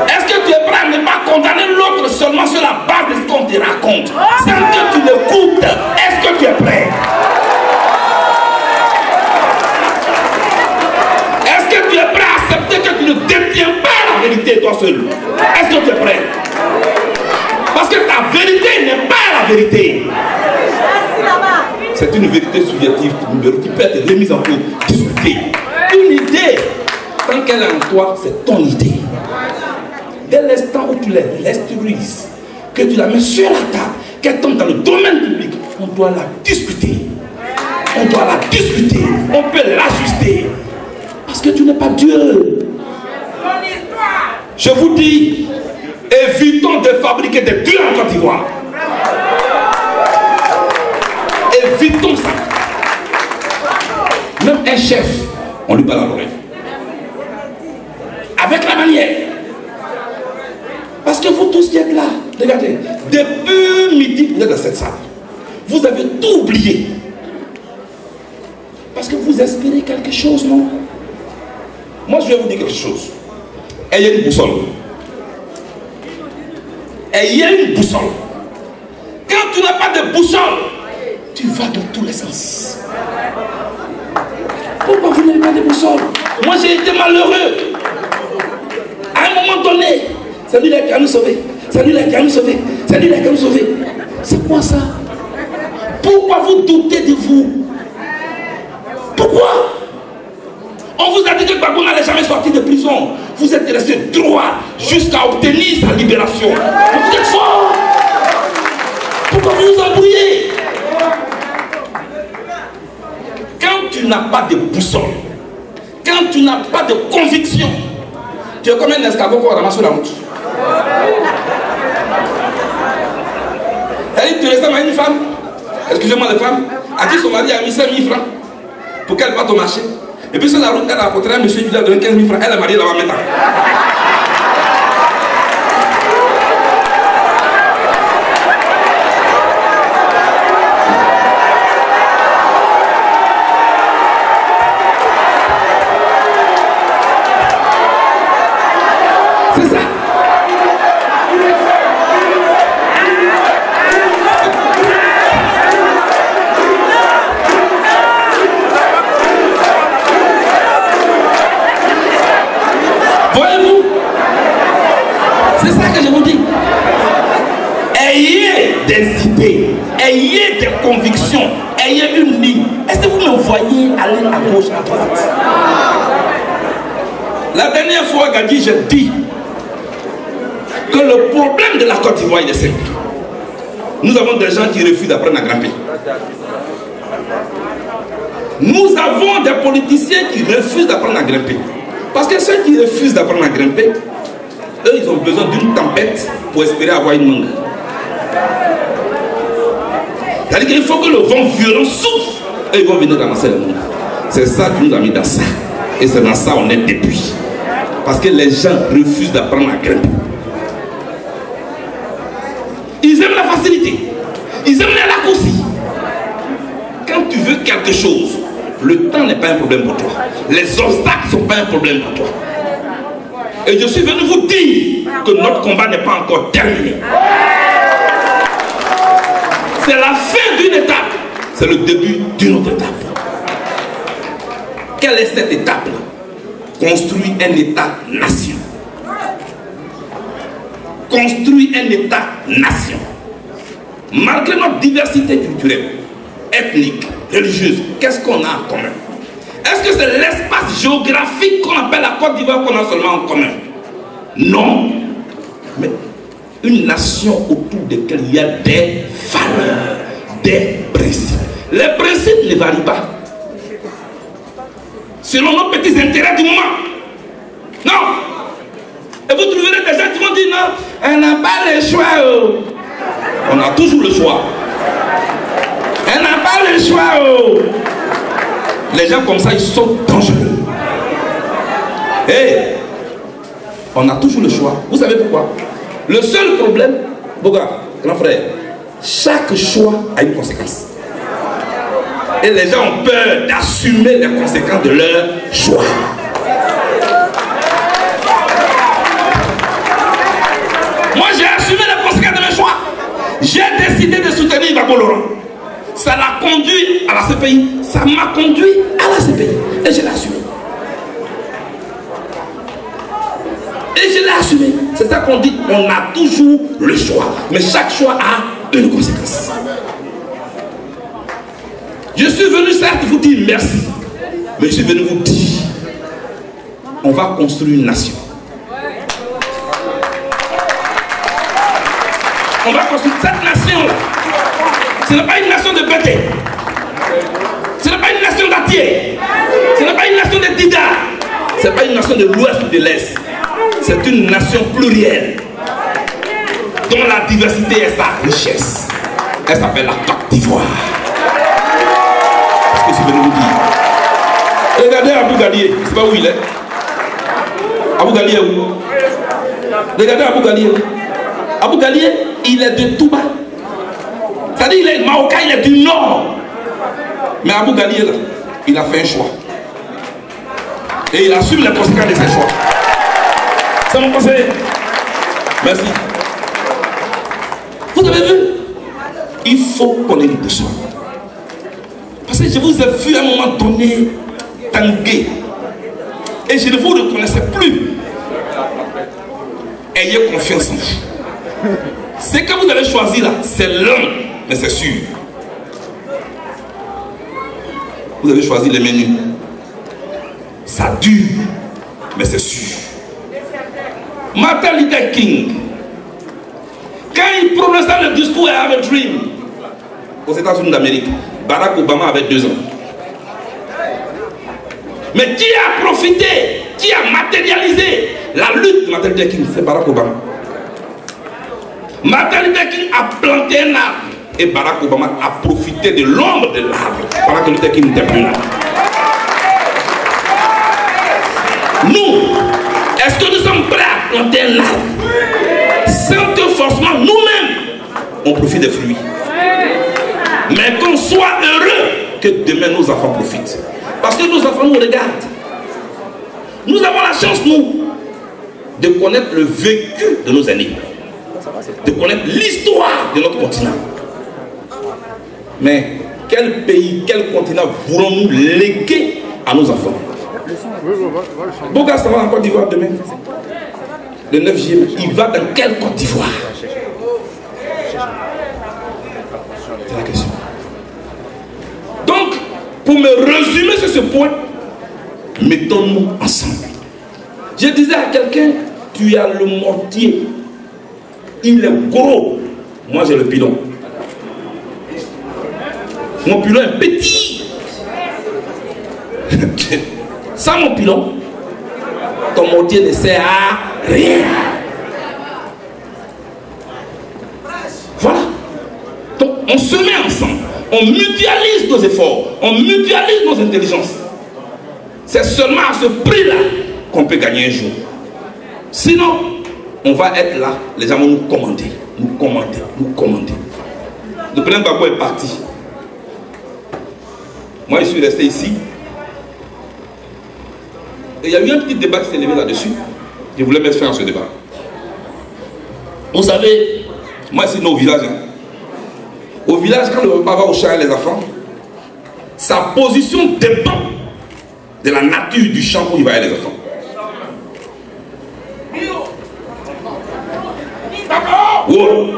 Est-ce que tu es prêt à ne pas condamner l'autre seulement sur la base de ce qu'on te raconte, sans que tu l'écoutes? Est-ce que tu es prêt? seul. Est-ce que tu es prêt? Parce que ta vérité n'est pas la vérité. C'est une vérité subjective qui peut être remise en cause, discutée. Une idée, tant qu'elle est en toi, c'est ton idée. Dès l'instant où tu la restruises, que tu la mets sur la table, qu'elle tombe dans le domaine public, on doit la discuter. On doit la discuter. On peut l'ajuster. Parce que tu n'es pas Dieu. Je vous dis, évitons de fabriquer des dieux en Côte d'Ivoire. Évitons ça. Même un chef, on lui parle à l'oreille. Avec la manière. Parce que vous tous qui êtes là, regardez, depuis midi, vous êtes dans cette salle. Vous avez tout oublié. Parce que vous espérez quelque chose, non? Moi, je vais vous dire quelque chose. Ayez une boussole. Ayez une boussole. Quand tu n'as pas de boussole, tu vas dans tous les sens. Pourquoi vous n'avez pas de boussole? Moi, j'ai été malheureux. À un moment donné, c'est lui-là qui a nous sauvé. C'est lui-là qui a nous sauvé. C'est lui-là qui a nous sauvé. C'est quoi ça? Pourquoi vous doutez de vous? Pourquoi? On vous a dit que Gbagbo n'allait jamais sortir de prison. Vous êtes resté droit jusqu'à obtenir sa libération. Vous êtes fort. Pourquoi vous vous embrouillez? Quand tu n'as pas de boussole, quand tu n'as pas de conviction, tu es comme un escargot qu'on ramasse sur la route. Tu ressembles à une femme, excusez-moi les femmes, à qui son mari a mis 5 000 francs pour qu'elle parte au marché. Et puis sur la route, elle a rencontré un monsieur qui lui a donné 15 000 francs. Elle est mariée là-bas maintenant. C'est ça. Voyez-vous? C'est ça que je vous dis. Ayez des idées, ayez des convictions, ayez une ligne. Est-ce que vous me voyez aller à gauche, à droite? La dernière fois, Gadi, j'ai dit que le problème de la Côte d'Ivoire est simple. Nous avons des gens qui refusent d'apprendre à grimper. Nous avons des politiciens qui refusent d'apprendre à grimper. Parce que ceux qui refusent d'apprendre à grimper, eux, ils ont besoin d'une tempête pour espérer avoir une mangue. C'est-à-dire qu'il faut que le vent violent souffle et ils vont venir ramasser le monde. C'est ça qui nous a mis dans ça. Et c'est dans ça qu'on est depuis. Parce que les gens refusent d'apprendre à grimper. Ils aiment la facilité. Ils aiment les raccourcis. Quand tu veux quelque chose, le temps n'est pas un problème pour toi. Les obstacles ne sont pas un problème pour toi. Et je suis venu vous dire que notre combat n'est pas encore terminé. C'est la fin d'une étape. C'est le début d'une autre étape. Quelle est cette étape-là? Construire un État-nation. Construire un État-nation. Malgré notre diversité culturelle, ethnique, religieuse, qu'est-ce qu'on a en commun? Est-ce que c'est l'espace géographique qu'on appelle la Côte d'Ivoire qu'on a seulement en commun? Non. Mais une nation autour de laquelle il y a des valeurs, des principes. Les principes ne varient pas selon nos petits intérêts du moment. Non. Et vous trouverez des gens qui vont dire non, on n'a pas le choix. Oh. On a toujours le choix. On n'a pas le choix. Oh. Les gens comme ça, ils sont dangereux. Et on a toujours le choix. Vous savez pourquoi? Le seul problème, Boga, grand frère, chaque choix a une conséquence. Et les gens ont peur d'assumer les conséquences de leur choix. Moi, j'ai assumé les conséquences de mes choix. J'ai décidé de soutenir Gbagbo Laurent. Ça l'a conduit à la CPI. Ça m'a conduit à la CPI. Et je l'ai assumé. Et je l'ai assumé. C'est ça qu'on dit, on a toujours le choix. Mais chaque choix a une conséquence. Je suis venu certes vous dire merci, mais je suis venu vous dire, on va construire une nation. On va construire cette nation-là. Ce n'est pas une nation de bêtés. Ce n'est pas une nation d'Atier. Ce n'est pas une nation de Dida. Ce n'est pas une nation de l'Ouest ou de l'Est. C'est une nation plurielle dont la diversité est sa richesse. Elle s'appelle la Côte d'Ivoire. C'est ce que je suis venu vous dire. Regardez Abou Galié. Je ne sais pas où il est. Abou Galié est où? Regardez Abou Galié. Abou Galié, il est de Touba. C'est-à-dire il est marocain, il est du Nord. Mais Abou Galié, là, il a fait un choix. Et il assume les conséquences de ses choix. C'est mon conseil. Merci. Vous avez vu? Il faut qu'on ait une boussole. Parce que je vous ai vu à un moment donné tanguer. Et je ne vous reconnaissais plus. Ayez confiance en vous. Ce que vous allez choisir là, c'est l'homme, mais c'est sûr. Vous avez choisi les menus. Ça dure, mais c'est sûr. Martin Luther King, quand il prononça le discours I Have a Dream aux États-Unis d'Amérique, Barack Obama avait 2 ans. Mais qui a profité, qui a matérialisé la lutte de Martin Luther King? C'est Barack Obama. Martin Luther King a planté un arbre et Barack Obama a profité de l'ombre de l'arbre pendant que Luther King n'était plus là. Nous, est-ce que nous sommes prêts à planter un arbre sans que forcément nous-mêmes on profite des fruits, mais qu'on soit heureux que demain nos enfants profitent? Parce que nos enfants nous regardent. Nous avons la chance, nous, de connaître le vécu de nos aînés, de connaître l'histoire de notre continent. Mais quel pays, quel continent voulons-nous léguer à nos enfants? Boga, ça va en Côte d'Ivoire demain. Le 9 juillet, il va dans quelle Côte d'Ivoire? C'est la question. Donc, pour me résumer sur ce point, mettons-nous ensemble. Je disais à quelqu'un, tu as le mortier. Il est gros. Moi, j'ai le pilon. Mon pilon est petit. Sans mon pilon, ton mortier ne sert à rien. Voilà. Donc, on se met ensemble. On mutualise nos efforts. On mutualise nos intelligences. C'est seulement à ce prix-là qu'on peut gagner un jour. Sinon, on va être là. Les gens vont nous commander. Nous commander. Nous commander. Le président Gbagbo est parti. Moi, je suis resté ici. Et il y a eu un petit débat qui s'est levé là-dessus. Je voulais mettre fin à ce débat. Vous savez, moi, ici, au village. Au village, quand le repas va au champ et les enfants, sa position dépend de la nature du champ où il va aller les enfants. Wow.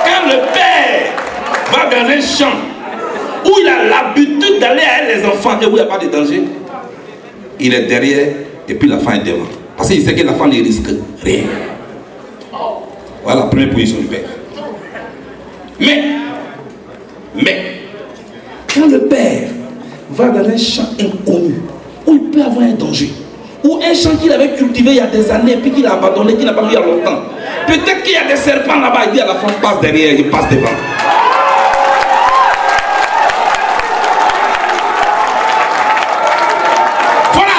Quand le père va dans un champ où il a l'habitude d'aller avec les enfants et où il n'y a pas de danger, il est derrière et puis l'enfant est devant. Parce qu'il sait que l'enfant ne risque rien. Voilà la première position du père. Mais, quand le père va dans un champ inconnu, où il peut avoir un danger, ou un champ qu'il avait cultivé il y a des années, puis qu'il a abandonné, qu'il n'a pas vu il y a longtemps, peut-être qu'il y a des serpents là-bas, il dit à la femme, passe derrière, il passe devant. Voilà.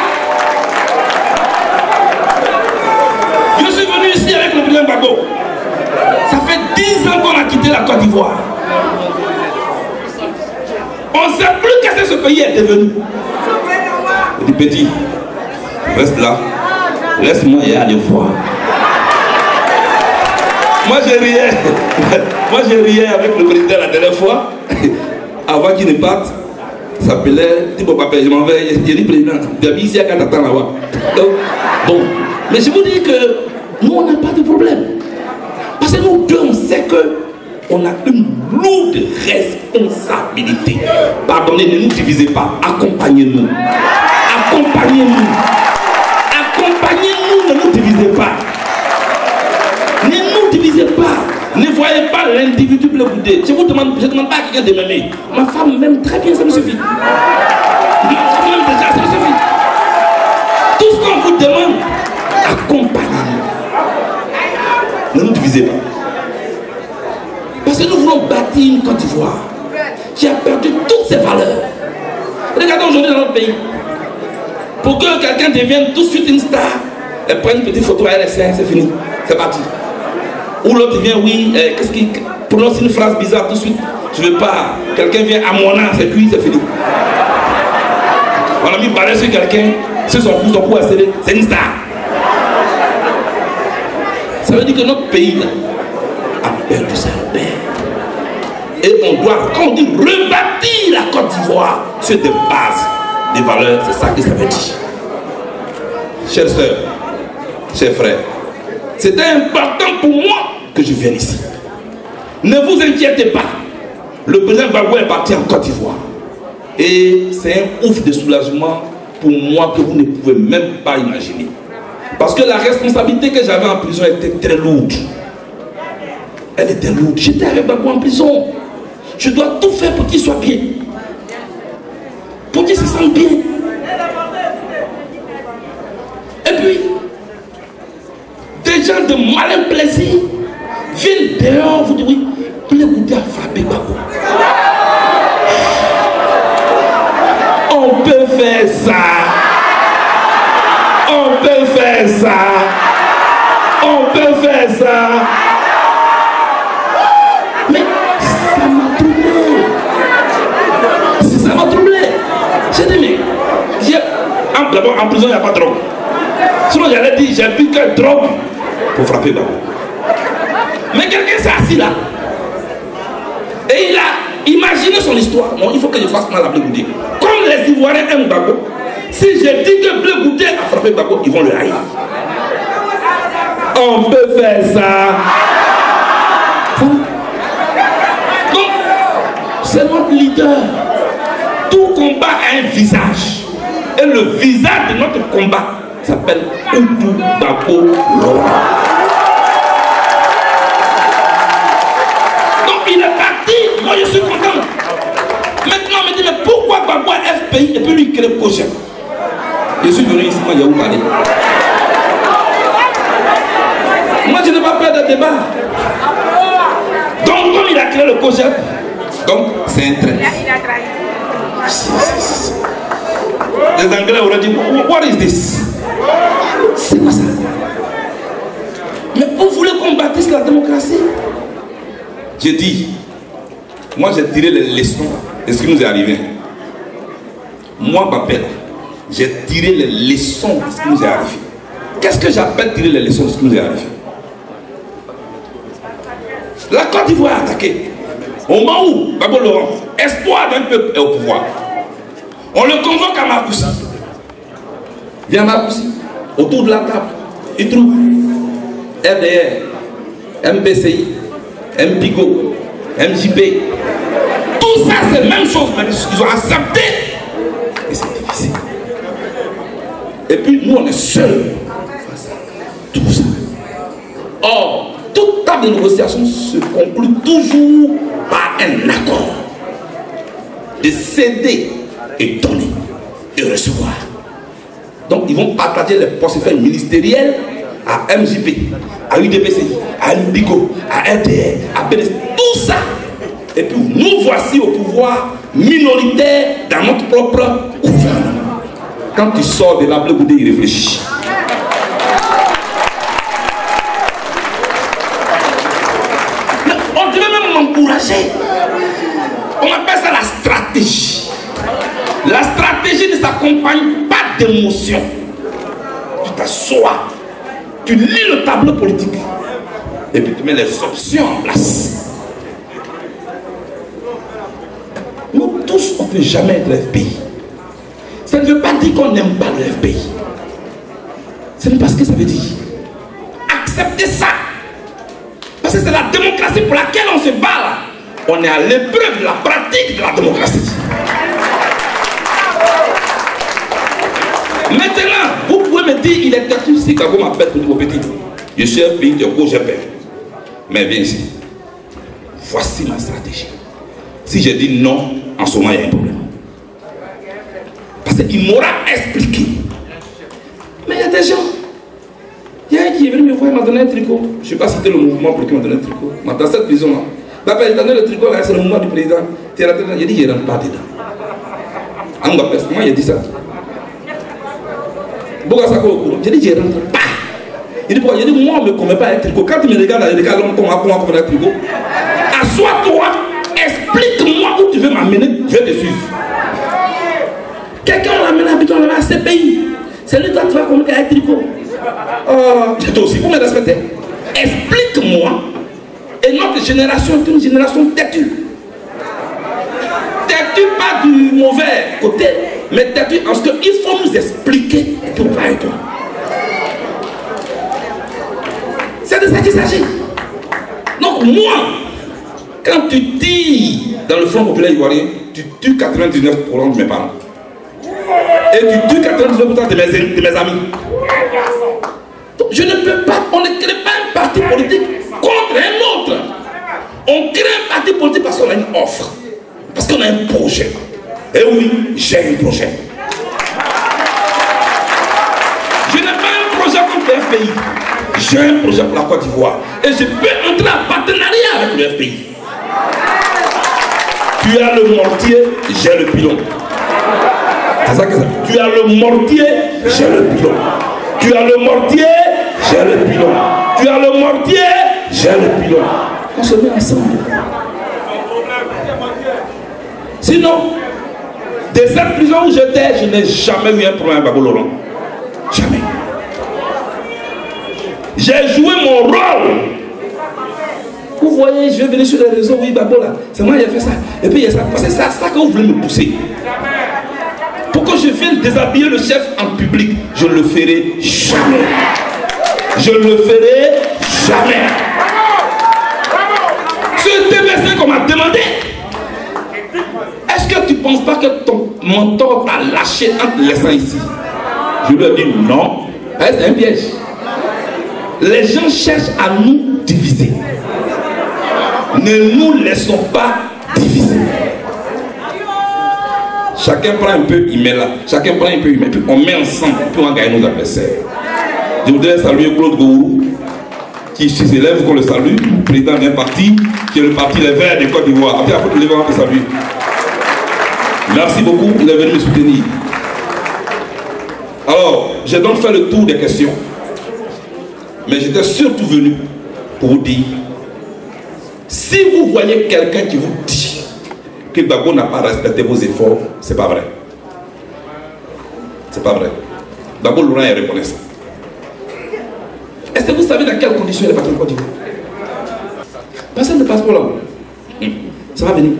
Je suis venu ici avec le président Gbagbo. Ça fait 10 ans qu'on a quitté la Côte d'Ivoire. On ne sait plus qu'est-ce que ce pays est devenu. Je dis, petit, reste là, laisse-moi y aller voir. Moi je riais avec le président la dernière fois, avant qu'il ne parte. s'appelait Thibaut Papé, je m'en vais, il dit président, Gabi ici à Katatan là-bas. Donc, bon, mais je vous dis que nous on n'a pas de problème. Parce que nous deux on sait qu'on a une lourde responsabilité. Pardonnez, ne nous divisez pas, accompagnez-nous. Accompagnez-nous. Accompagnez-nous, ne nous divisez pas. Ne nous divisez pas. Ne voyez pas l'individu bleu boudé. Je ne demande pas à quelqu'un de m'aimer. Ma femme m'aime très bien, ça me suffit. Ma femme m'aime déjà, ça me suffit. Tout ce qu'on vous demande, accompagnez-nous. Ne nous divisez pas. Parce que nous voulons bâtir une Côte d'Ivoire qui a perdu toutes ses valeurs. Regardez aujourd'hui dans notre pays. Pour que quelqu'un devienne tout de suite une star, elle prend une petite photo à RSN, c'est fini. C'est parti. Ou l'autre vient, oui, qu'est-ce qu'il prononce une phrase bizarre tout de suite. Je ne veux pas. Quelqu'un vient à mon âme, c'est cuit, c'est fini. On a mis barré sur quelqu'un, sur son cou à serrer, c'est une star. Ça veut dire que notre pays là, a perdu ses repères. Et on doit, quand on dit rebâtir la Côte d'Ivoire sur des bases, des valeurs, c'est ça que ça veut dire. Chères sœurs, chers frères, c'était important pour moi que je vienne ici. Ne vous inquiétez pas. Le président Gbagbo est parti en Côte d'Ivoire. Et c'est un ouf de soulagement pour moi que vous ne pouvez même pas imaginer. Parce que la responsabilité que j'avais en prison était très lourde. Elle était lourde. J'étais avec Gbagbo en prison. Je dois tout faire pour qu'il soit bien. Pour qu'il se sente bien. Et puis, des gens de malin plaisir viennent dehors, vous dites oui, le goûter à frapper Gbagbo. On peut faire ça. On peut faire ça. On peut faire ça. Mais ça m'a troublé. Ça m'a troublé. J'ai dit, mais d'abord en prison, il n'y a pas de drogue. Sinon, j'allais dire, j'ai plus que drogue pour frapper Gbagbo. Mais quelqu'un s'est assis là. Et il a imaginé son histoire. Non, il faut que je fasse mal à Bleu Goudé. Comme les Ivoiriens aiment Gbagbo, si je dis que Bleu Goudé a frappé Gbagbo, ils vont le haïr. On peut faire ça. Donc, c'est notre leader. Tout combat a un visage. Et le visage de notre combat s'appelle Oudou Gbagbo Lora. Donc il est parti, moi je suis content. Maintenant on me dit, mais pourquoi Gbagbo est FPI et puis lui crée projet? Je suis venu ici, moi j'ai où parler. Moi je n'ai pas peur de débat. Donc comme il a créé le projet, donc c'est un traître. Les Anglais auraient dit, what is this? C'est quoi ça? Mais vous voulez qu'on bâtisse la démocratie? J'ai dit, moi j'ai tiré les leçons de ce qui nous est arrivé. Moi, Bapel, j'ai tiré les leçons de ce qui nous est arrivé. Qu'est-ce que j'appelle tirer les leçons de ce qui nous est arrivé? La Côte d'Ivoire est attaquée. Au moment où Gbagbo Laurent, espoir d'un peuple, est au pouvoir, on le convoque à Marcoussis. Viens à Marcoussis, autour de la table, il trouve RDR, MPCI, MPIGO, MJP. Tout ça, c'est la même chose, mais ils ont accepté. Et c'est difficile. Et puis, nous, on est seuls face à tout ça. Or, toute table de négociation se conclut toujours par un accord de céder et donner et recevoir. Donc ils vont partager les portefeuilles ministériels à MJP, à UDPC, à MPIGO, à RDR, à PDC, tout ça. Et puis nous voici au pouvoir minoritaire dans notre propre gouvernement. Quand tu sors de la Bleu Goudé, il réfléchit. On devait même m'encourager. On appelle ça la stratégie. La stratégie ne s'accompagne pas d'émotion. Tu t'assois, tu lis le tableau politique et puis tu mets les options en place. Nous tous tous, on ne peut jamais être FPI. Ça ne veut pas dire qu'on n'aime pas le FPI. Ce n'est pas ce que ça veut dire. Acceptez ça. Parce que c'est la démocratie pour laquelle on se bat là. On est à l'épreuve de la pratique de la démocratie. Maintenant, vous pouvez me dire, il est têtu si Gbagbo m'appelle pour dire au petit. Je suis un pays de gauche, j'ai peur. Mais viens ici. Voici ma stratégie. Si j'ai dit non, en ce moment, il y a un problème. Parce qu'il m'aura expliqué. Mais il y a des gens. Il y a un qui est venu me voir, il m'a donné un tricot. Je ne sais pas si c'était le mouvement pour qui m'a donné un tricot. Dans cette prison-là. Papa, il m'a donné le tricot, là, c'est le mouvement du président. Tu es rentré dedans. J'ai dit, je ne rentre pas dedans. Comment il a dit ça? J'ai dit, je ne rentre pas. Il dit, moi, on ne me convainc pas un tricot. Quand tu me regardes, il regarde l'homme, comment on prend un tricot. Assois-toi, explique-moi où tu veux m'amener, je vais te suivre. Quelqu'un l'a amené à à CPI. C'est lui qui doit travailler comme un tricot. C'est aussi pour me respecter. Explique-moi. Et notre génération est une génération têtue. Têtue pas du mauvais côté, mais têtue parce qu'il faut nous expliquer tout va être. C'est de ça qu'il s'agit. Donc moi, quand tu tires dans le Front populaire ivoirien, tu tues 99% de mes parents. Et tu tues 99% de mes amis. Donc je ne peux pas, on ne crée pas un parti politique contre un autre. On crée un parti politique parce qu'on a une offre. Parce qu'on a un projet. Et oui, j'ai un projet. Je n'ai pas un projet contre le FPI. J'ai un projet pour la Côte d'Ivoire. Et je peux entrer en partenariat avec le FPI. Tu as le mortier, j'ai le pilon. C'est ça que ça. Tu as le mortier, j'ai le pilon. Tu as le mortier, j'ai le pilon. Tu as le mortier, j'ai le pilon. On se met ensemble. Sinon, de cette prison où j'étais, je n'ai jamais eu un problème avec Gbagbo Laurent. Jamais. J'ai joué mon rôle. Vous voyez, je vais venir sur les réseaux, oui, Gbagbo là, c'est moi qui ai fait ça. Et puis il y a ça. Parce que c'est ça que vous voulez me pousser. Pour que je vienne déshabiller le chef en public, je ne le ferai jamais. Je ne le ferai jamais. Ce TBC qu'on m'a demandé, est-ce que tu ne penses pas que ton mentor t'a lâché en te laissant ici? Je lui ai dit non. C'est un piège. Les gens cherchent à nous diviser. Ne nous laissons pas diviser. Chacun prend un peu, il met là. Chacun prend un peu, il met. Puis on met ensemble pour en gagner nos adversaires. Je voudrais saluer Claude Gourou, qui s'élève qu'on le salue, président d'un parti, qui est le parti Les Verts de Côte d'Ivoire. Après, il faut lever un peu saluer. Merci beaucoup, il est venu me soutenir. Alors, j'ai donc fait le tour des questions. Mais j'étais surtout venu pour vous dire, si vous voyez quelqu'un qui vous dit que Gbagbo n'a pas respecté vos efforts, c'est pas vrai. C'est pas vrai. Gbagbo Laurent est reconnaissant. Est-ce que vous savez dans quelles conditions il est parti en Côte d'Ivoire? Personne ne passe pour là-haut. Ça va venir.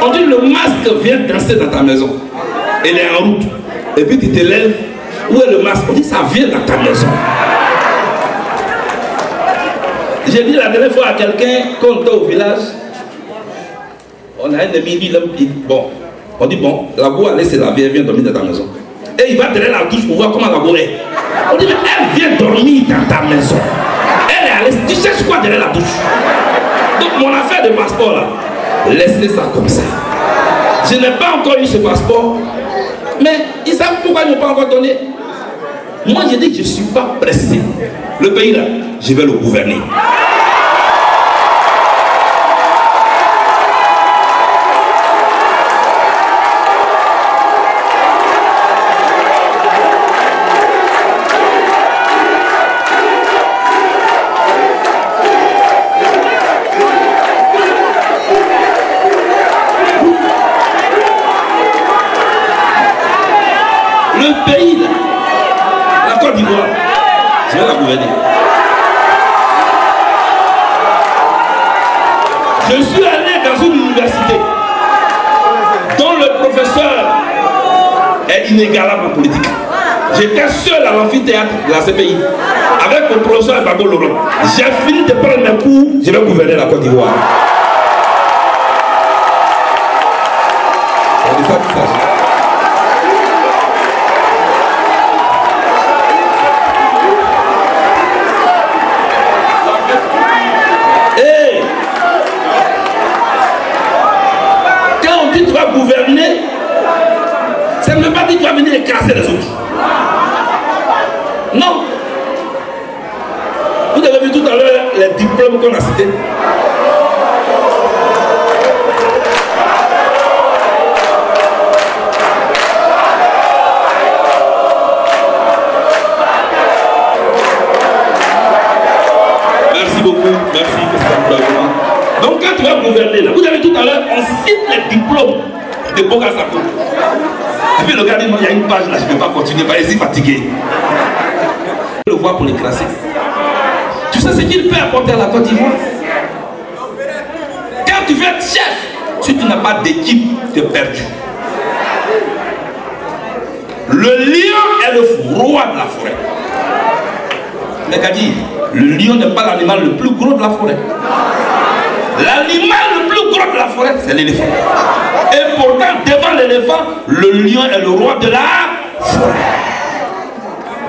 On dit le masque vient danser dans ta maison. Il est en route. Et puis tu te lèves. Où est le masque? On dit ça vient dans ta maison. J'ai dit la dernière fois à quelqu'un, quand on était au village, on a un ami, bon, on dit bon, la go allait se laver, elle vient dormir dans ta maison. Et il va derrière la douche pour voir comment la go est. On dit mais elle vient dormir dans ta maison. Elle est allée, tu cherches quoi derrière la douche? Donc mon affaire de passeport là, laissez ça comme ça. Je n'ai pas encore eu ce passeport, mais ils savent pourquoi ils ne m'ont pas encore donné. Moi j'ai dit que je ne suis pas pressé. Le pays là, je vais le gouverner. Le pays là, la Côte d'Ivoire, je vais la gouverner. Je suis allé dans une université est inégalable en politique. J'étais seul à l'amphithéâtre de la CPI, avec mon professeur Babo Laurent. J'ai fini de prendre mes cours, je vais gouverner la Côte d'Ivoire. Et quand on dit tu vas gouverner, ça ne veut pas dire que tu vas venir écraser les autres. Non. Vous avez vu tout à l'heure les diplômes qu'on a cités. Merci beaucoup. Merci. Donc quand tu vas gouverner, là, vous avez tout à l'heure, on cite les diplômes de Bogasako. Et puis le gars dit, non, il y a une page là, je ne peux pas continuer, pas ici fatigué. Je le vois pour les classer. Tu sais ce qu'il peut apporter à la Côte d'Ivoire? Quand tu veux être chef, si tu n'as pas d'équipe, tu es perdu. Le lion est le roi de la forêt. Mais qu'a dit, le lion n'est pas l'animal le plus gros de la forêt. L'animal le plus gros de la forêt, c'est l'éléphant. Et pourtant, devant l'éléphant, le lion est le roi de la forêt.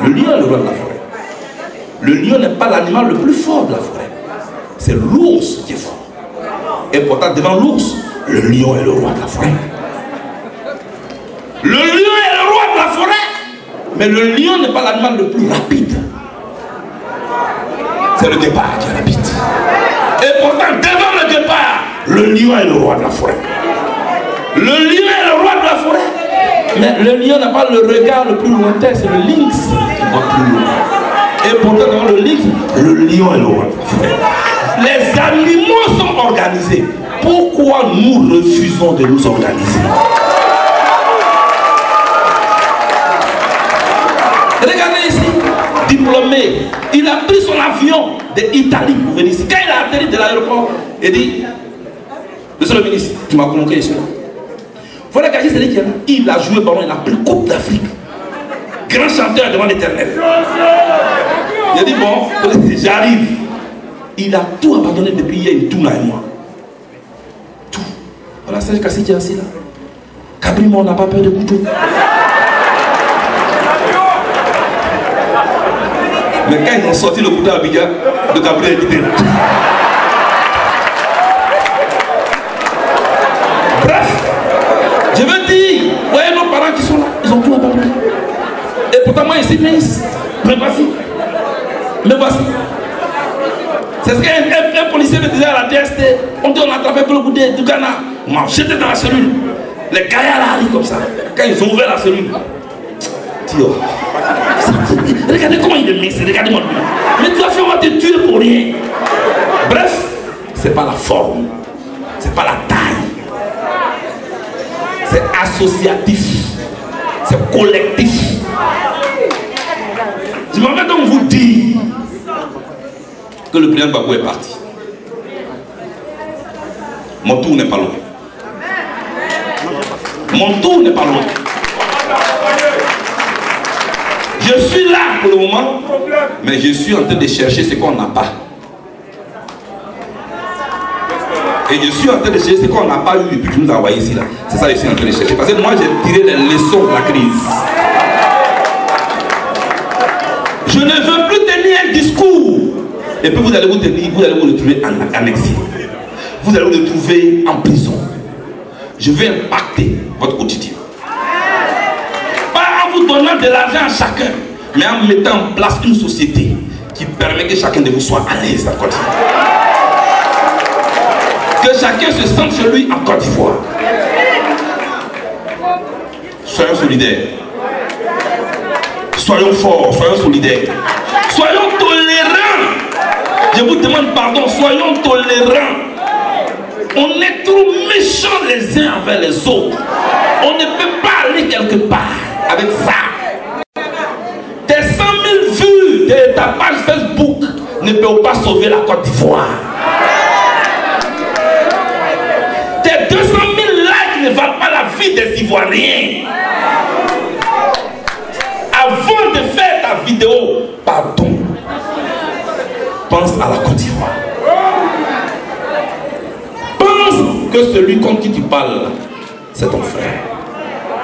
Le lion est le roi de la forêt. Le lion n'est pas l'animal le plus fort de la forêt. C'est l'ours qui est fort. Et pourtant, devant l'ours, le lion est le roi de la forêt. Le lion est le roi de la forêt. Mais le lion n'est pas l'animal le plus rapide. C'est le guépard qui est rapide. Et pourtant, devant le guépard, le lion est le roi de la forêt. Le lion est le roi de la forêt. Mais le lion n'a pas le regard le plus lointain, c'est le lynx qui va plus loin. Et pourtant, dans le lynx, le lion est le roi de la forêt. Les animaux sont organisés. Pourquoi nous refusons de nous organiser? Regardez ici, diplômé, il a pris son avion d'Italie pour venir ici. Quand il a atterri de l'aéroport, il dit, monsieur le ministre, tu m'as convoqué ici. Voilà qu'Agis, c'est lui qui est là. Il a joué ballon, il a pris Coupe d'Afrique. Grand chanteur devant l'Éternel. Il a dit, bon, j'arrive. Il a tout abandonné depuis hier, il tourne avec moi. Tout. Voilà, Serge Kassi qui est assis là. Cabrimo, on n'a pas peur de couteau. Mais quand ils ont sorti le couteau à Abidjan, le Gabriel était là. Bref, je veux dire, voyez nos parents qui sont là, ils ont tout abandonné. Et pourtant, moi, ici, mais voici. Mais voici. C'est ce qu'un policier me disait à la DST. On dit on a attrapé le bout du Ghana. On m'a jeté dans la cellule. Les gaillards là arrivent comme ça. Quand ils ont ouvert la cellule. Tio. Regardez comment il est mince. Regardez-moi lui. Mais tu as fait, on va te tuer pour rien. Bref, c'est pas la forme. C'est pas la taille. C'est associatif. C'est collectif. Je m'en vais donc vous dire que le président Gbagbo est parti. Mon tour n'est pas loin. Mon tour n'est pas loin. Je suis là pour le moment, mais je suis en train de chercher ce qu'on n'a pas. Et je suis en train de chercher ce qu'on n'a pas eu depuis que nous avons envoyé ici. C'est ça que je suis en train de chercher. Parce que moi, j'ai tiré les leçons de la crise. Je ne veux plus tenir un discours. Et puis vous allez vous tenir, vous allez vous retrouver en exil. Vous allez vous retrouver en prison. Je vais impacter votre quotidien. Pas en vous donnant de l'argent à chacun, mais en mettant en place une société qui permet que chacun de vous soit à l'aise en Côte d'Ivoire. Que chacun se sente chez lui en Côte d'Ivoire. Soyons solidaires. Soyons forts, soyons solidaires. Soyons tolérants. Je vous demande pardon, soyons tolérants. On est trop méchants les uns envers les autres. On ne peut pas aller quelque part avec ça. Tes 100 000 vues de ta page Facebook ne peuvent pas sauver la Côte d'Ivoire. Tes 200 000 likes ne valent pas la vie des Ivoiriens. avant de faire ta vidéo, pardon, pense à la Côte d'Ivoire. Pense que celui contre qui tu parles, c'est ton frère.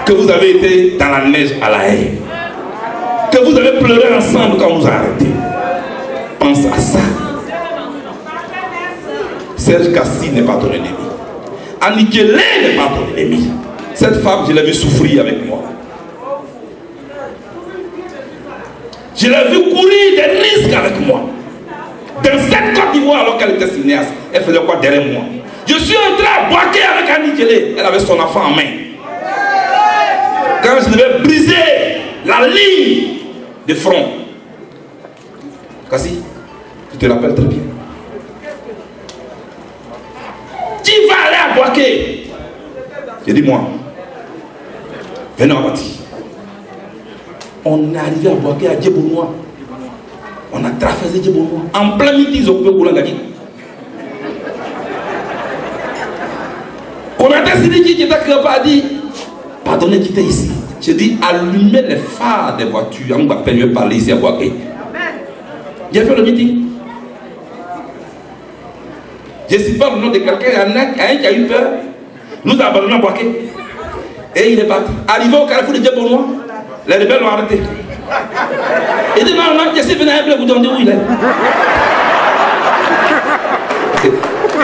Que vous avez été dans la neige à La Haye. Que vous avez pleuré ensemble quand on vous a arrêté. Pense à ça. Serge Kassi n'est pas ton ennemi. Anikele n'est pas ton ennemi. Cette femme, je l'ai vu souffrir avec moi. Je l'ai vu courir des risques avec moi. Dans cette Côte d'Ivoire, alors qu'elle était cinéaste, elle faisait quoi derrière moi? Je suis entré à boiter avec Anikele. Elle avait son enfant en main. Quand je devais briser la ligne de front. Kassi, tu te rappelles très bien. Qui va aller à Boaké? J'ai dit moi. Venez à Bati. On est arrivé à Boaké à Djebounoua. On a traversé Djebounoua. En plein midi, ils ont coupé Boulangadi. On a décidé qui était a dit pardonnez qui était ici. J'ai dit allumez les phares des voitures. On va peine parler ici à Boaké. J'ai fait le meeting. Je ne sais pas le nom de quelqu'un, il y en a un qui a eu peur. Nous avons abandonné à Boaké. Et il est parti. Arrivé au carrefour de Djebounoua, les rebelles l'ont arrêté. Il dit non, non, je suis venu à vous demander où il est.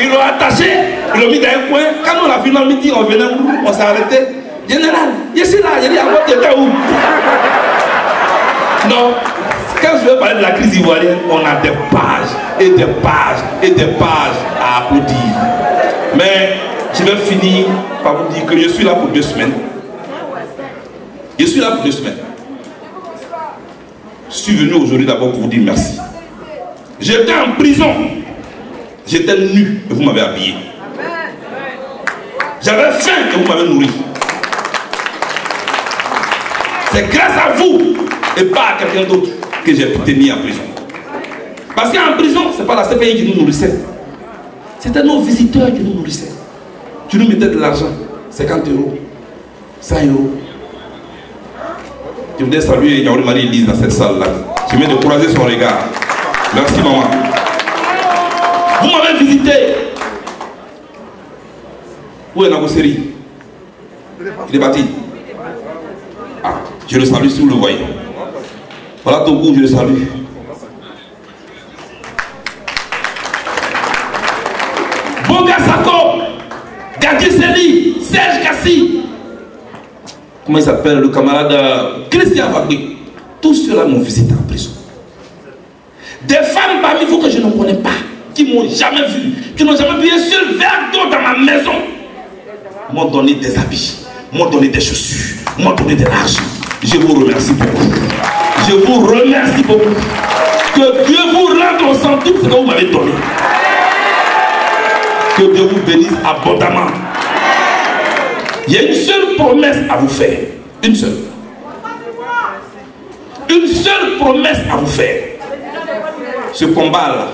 Ils l'ont attaché, ils l'ont mis dans un coin. Quand on a fini le meeting, on venait où? On s'est arrêté. Général, je suis là, j'ai dit à votre état où? Non. Quand je vais parler de la crise ivoirienne, on a des pages et des pages et des pages à applaudir. Mais je vais finir par vous dire que je suis là pour 2 semaines. Je suis là pour 2 semaines. Je suis venu aujourd'hui d'abord pour vous dire merci. J'étais en prison. J'étais nu et vous m'avez habillé. J'avais faim et vous m'avez nourri. C'est grâce à vous et pas à quelqu'un d'autre que j'ai pu tenir en prison. Parce qu'en prison, ce n'est pas la CPI qui nous nourrissait. C'était nos visiteurs qui nous nourrissaient. Tu nous mettais de l'argent, 50 €, 100 €. Je voudrais saluer Yaouri Marie-Élise dans cette salle-là. Je viens de croiser son regard. Merci maman. Vous m'avez visité. Où est Nagoseri? Il est parti. Ah, je le salue si vous le voyez. Voilà Togo, je le salue. Boga Sako, Gadi Seli, Serge Kassi. Comment il s'appelle le camarade Christian Fabri. Tous ceux-là m'ont visité en prison. Des femmes parmi vous que je ne connais pas, qui ne m'ont jamais vu, qui n'ont jamais bu un seul verre d'eau dans ma maison, m'ont donné des habits, m'ont donné des chaussures, m'ont donné de l'argent. Je vous remercie beaucoup. Je vous remercie beaucoup. Que Dieu vous rende au centuple ce que vous m'avez donné. Que Dieu vous bénisse abondamment. Il y a une seule promesse à vous faire. Une seule. Une seule promesse à vous faire. Ce combat-là,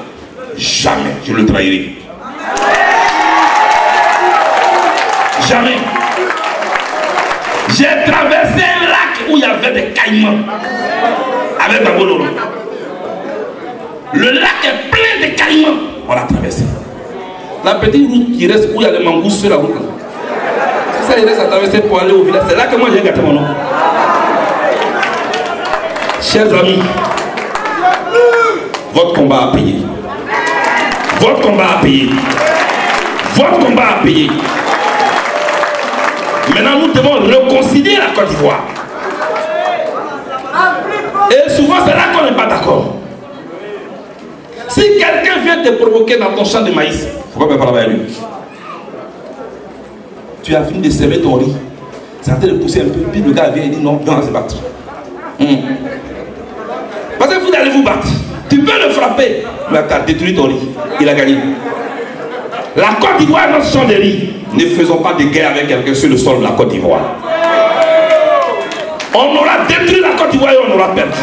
jamais je le trahirai. Jamais. J'ai traversé un lac où il y avait des caïmans. Avec ma bololo. Le lac est plein de caïmans. On l'a traversé. La petite route qui reste où il y a les mangousses sur la route. C'est ça, il reste à traverser pour aller au village. C'est là que moi j'ai gâté mon nom. Chers amis, votre combat a payé. Votre combat a payé. Votre combat a payé. Maintenant, nous devons réconcilier la Côte d'Ivoire. Et souvent, c'est là qu'on n'est pas d'accord. Si quelqu'un vient te provoquer dans ton champ de maïs, il ne faut pas me parler avec lui. Tu as fini de servir ton riz. C'est en train de pousser un peu. Puis le gars vient et dit non, on va se battre. Parce que vous allez vous battre. Tu peux le frapper. Mais tu as détruit ton riz. Il a gagné. La Côte d'Ivoire est notre champ de riz. Ne faisons pas de guerre avec quelqu'un sur le sol de la Côte d'Ivoire. On aura détruit la Côte d'Ivoire et on aura perdu.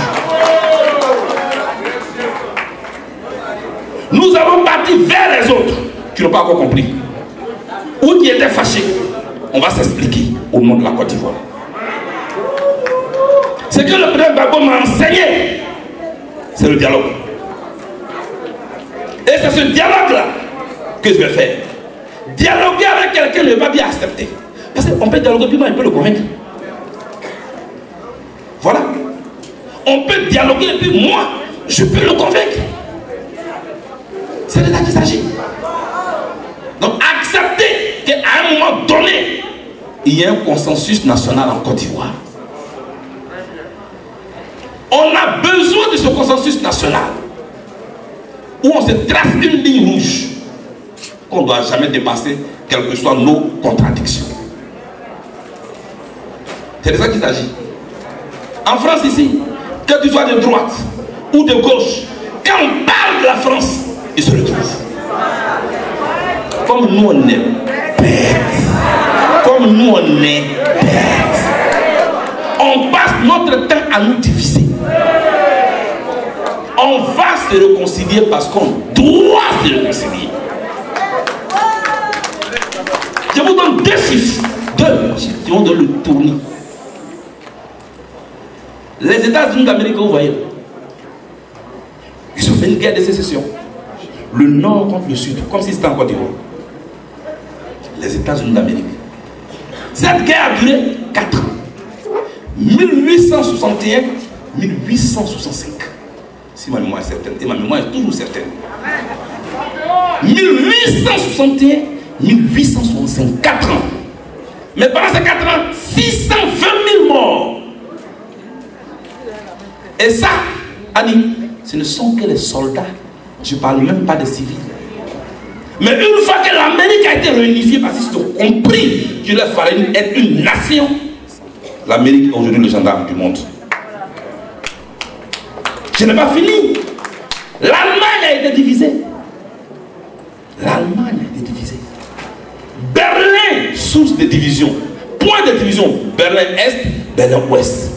Nous avons parti vers les autres qui n'ont pas encore compris. Ou qui étaient fâchés. On va s'expliquer au nom de la Côte d'Ivoire. Ce que le président Gbagbo m'a enseigné, c'est le dialogue. Et c'est ce dialogue-là que je vais faire. Dialoguer avec quelqu'un ne va bien accepter. Parce qu'on peut dialoguer, puis moi, il peut le convaincre. Voilà. On peut dialoguer, et puis moi, je peux le convaincre. C'est de ça qu'il s'agit. Donc, accepter qu'à un moment donné, il y a un consensus national en Côte d'Ivoire. On a besoin de ce consensus national où on se trace une ligne rouge qu'on ne doit jamais dépasser, quelles que soient nos contradictions. C'est de ça qu'il s'agit. En France ici, que tu sois de droite ou de gauche, quand on parle de la France, ils se retrouvent. Comme nous on est bêtes, comme nous on est bêtes, on passe notre temps à nous diviser. On va se réconcilier parce qu'on doit se réconcilier. Je vous donne deux chiffres qui vont donner le tournis. Les États-Unis d'Amérique, vous voyez, ils ont fait une guerre de sécession. Le nord contre le sud, comme si c'était en Côte d'Ivoire. Les États-Unis d'Amérique. Cette guerre a duré 4 ans. 1861-1865. Si ma mémoire est certaine, et ma mémoire est toujours certaine. 1861-1865, 4 ans. Mais pendant ces 4 ans, 620 000 morts. Et ça, Annie, ce ne sont que les soldats. Je ne parle même pas des civils. Mais une fois que l'Amérique a été réunifiée, parce qu'ils ont compris qu'il leur fallait être une nation, l'Amérique est aujourd'hui le gendarme du monde. Ce n'est pas fini. L'Allemagne a été divisée. L'Allemagne a été divisée. Berlin, source de division. Point de division. Berlin-Est, Berlin-Ouest.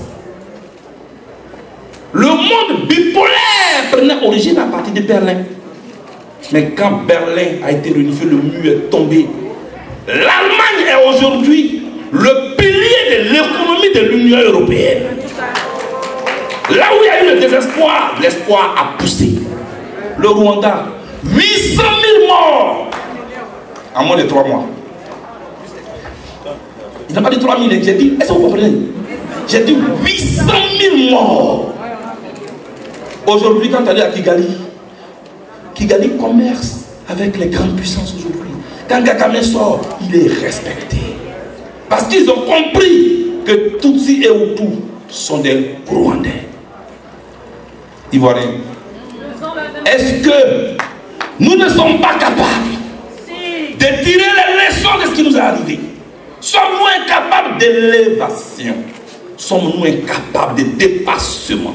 Le monde bipolaire prenait origine à partir de Berlin. Mais quand Berlin a été réunifié, le mur est tombé. L'Allemagne est aujourd'hui le pilier de l'économie de l'Union européenne. Là où il y a eu le désespoir, l'espoir a poussé. Le Rwanda, 800 000 morts en moins de 3 mois. Il n'a pas dit 3 000, j'ai dit, est-ce que vous comprenez? J'ai dit 800 000 morts. Aujourd'hui, quand tu allais à Kigali, Kigali commerce avec les grandes puissances aujourd'hui. Quand Kagame sort, il est respecté. Parce qu'ils ont compris que Tutsi et Hutu sont des Rwandais. Ivoiriens. Est-ce que nous ne sommes pas capables de tirer les leçons de ce qui nous est arrivé? Sommes-nous incapables d'élévation? Sommes-nous incapables de dépassement?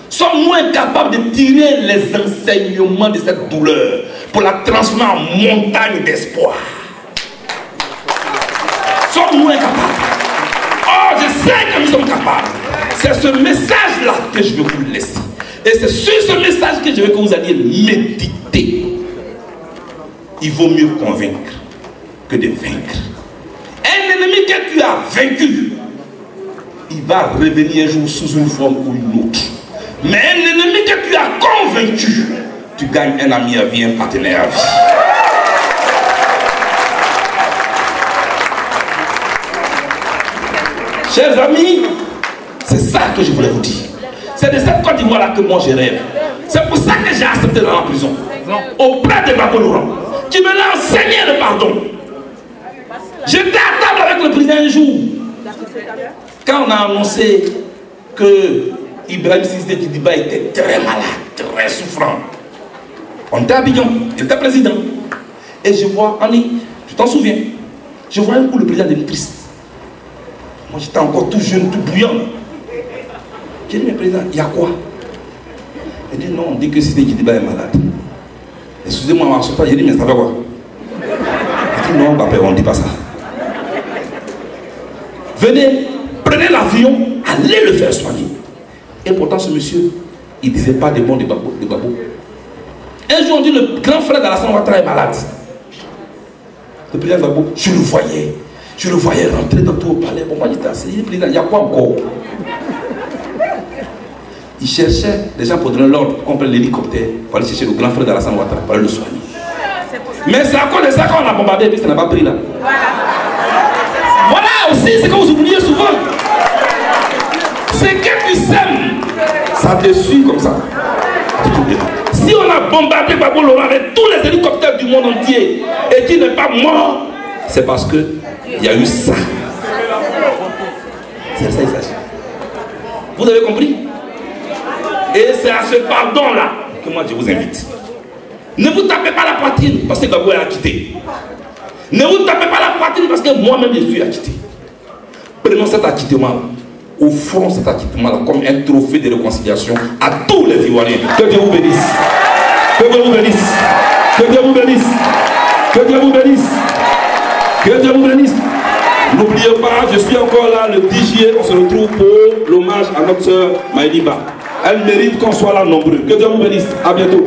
Sommes-nous incapables de tirer les enseignements de cette douleur pour la transformer en montagne d'espoir? Sommes-nous incapables? Oh, je sais que nous sommes capables. C'est ce message-là que je veux vous laisser. Et c'est sur ce message que je veux que vous alliez méditer. Il vaut mieux convaincre que de vaincre. Un ennemi que tu as vaincu, il va revenir un jour sous une forme ou une autre. Mais un ennemi que tu as convaincu, tu gagnes un ami à vie, un partenaire à vie. Chers amis, c'est ça que je voulais vous dire. C'est de cette Côte d'Ivoire-là que moi je rêve. C'est pour ça que j'ai accepté d'aller en prison. Auprès de Gbagbo Laurent, qui me l'a enseigné le pardon. J'étais à table avec le président un jour. Quand on a annoncé que Ibrahim Cissé Djidiba était très malade, très souffrant. On était à Abidjan, il était président. Et je vois, Annie, tu t'en souviens, je vois un coup le président de triste. Moi j'étais encore tout jeune, tout bouillant. J'ai dit, mais président, il y a quoi? Il dit, non, on dit que Cissé Djidiba est malade. Excusez-moi, j'ai dit, mais ça va quoi? Il dit, non, on ne dit pas ça. Venez, prenez l'avion, allez le faire soigner. Et pourtant, ce monsieur, il ne disait pas des bons de Gbagbo. Un jour, on dit le grand frère d'Alassane Ouattara est malade. Le président Gbagbo, je le voyais rentrer dans tout au palais. Bon, moi, j'étais assis, le président, il y a quoi encore? Ils cherchaient des gens pour donner l'ordre, pour qu'on prenne l'hélicoptère, pour aller chercher le grand frère d'Alassane Ouattara, pour aller le soigner. Mais c'est à cause de ça qu'on a bombardé et puis ça n'a pas pris là. Voilà aussi ce que vous oubliez souvent. C'est que tu sèmes, ça te suit comme ça. Si on a bombardé Gbagbo Laurent avec tous les hélicoptères du monde entier et qu'il n'est pas mort, c'est parce qu'il y a eu ça. C'est ça il s'agit. Vous avez compris? Et c'est à ce pardon-là que moi je vous invite. Ne vous tapez pas la poitrine parce que Gbagbo est acquitté. Ne vous tapez pas la poitrine parce que moi-même je suis acquitté. Prenons cet acquittement, offrons cet acquittement comme un trophée de réconciliation à tous les Ivoiriens. Que Dieu vous bénisse. Que Dieu vous bénisse. Que Dieu vous bénisse. Que Dieu vous bénisse. Que Dieu vous bénisse. N'oubliez pas, je suis encore là le 10 juillet, on se retrouve pour l'hommage à notre soeur Maïliba. Elle mérite qu'on soit là nombreux. Que Dieu vous bénisse. À bientôt.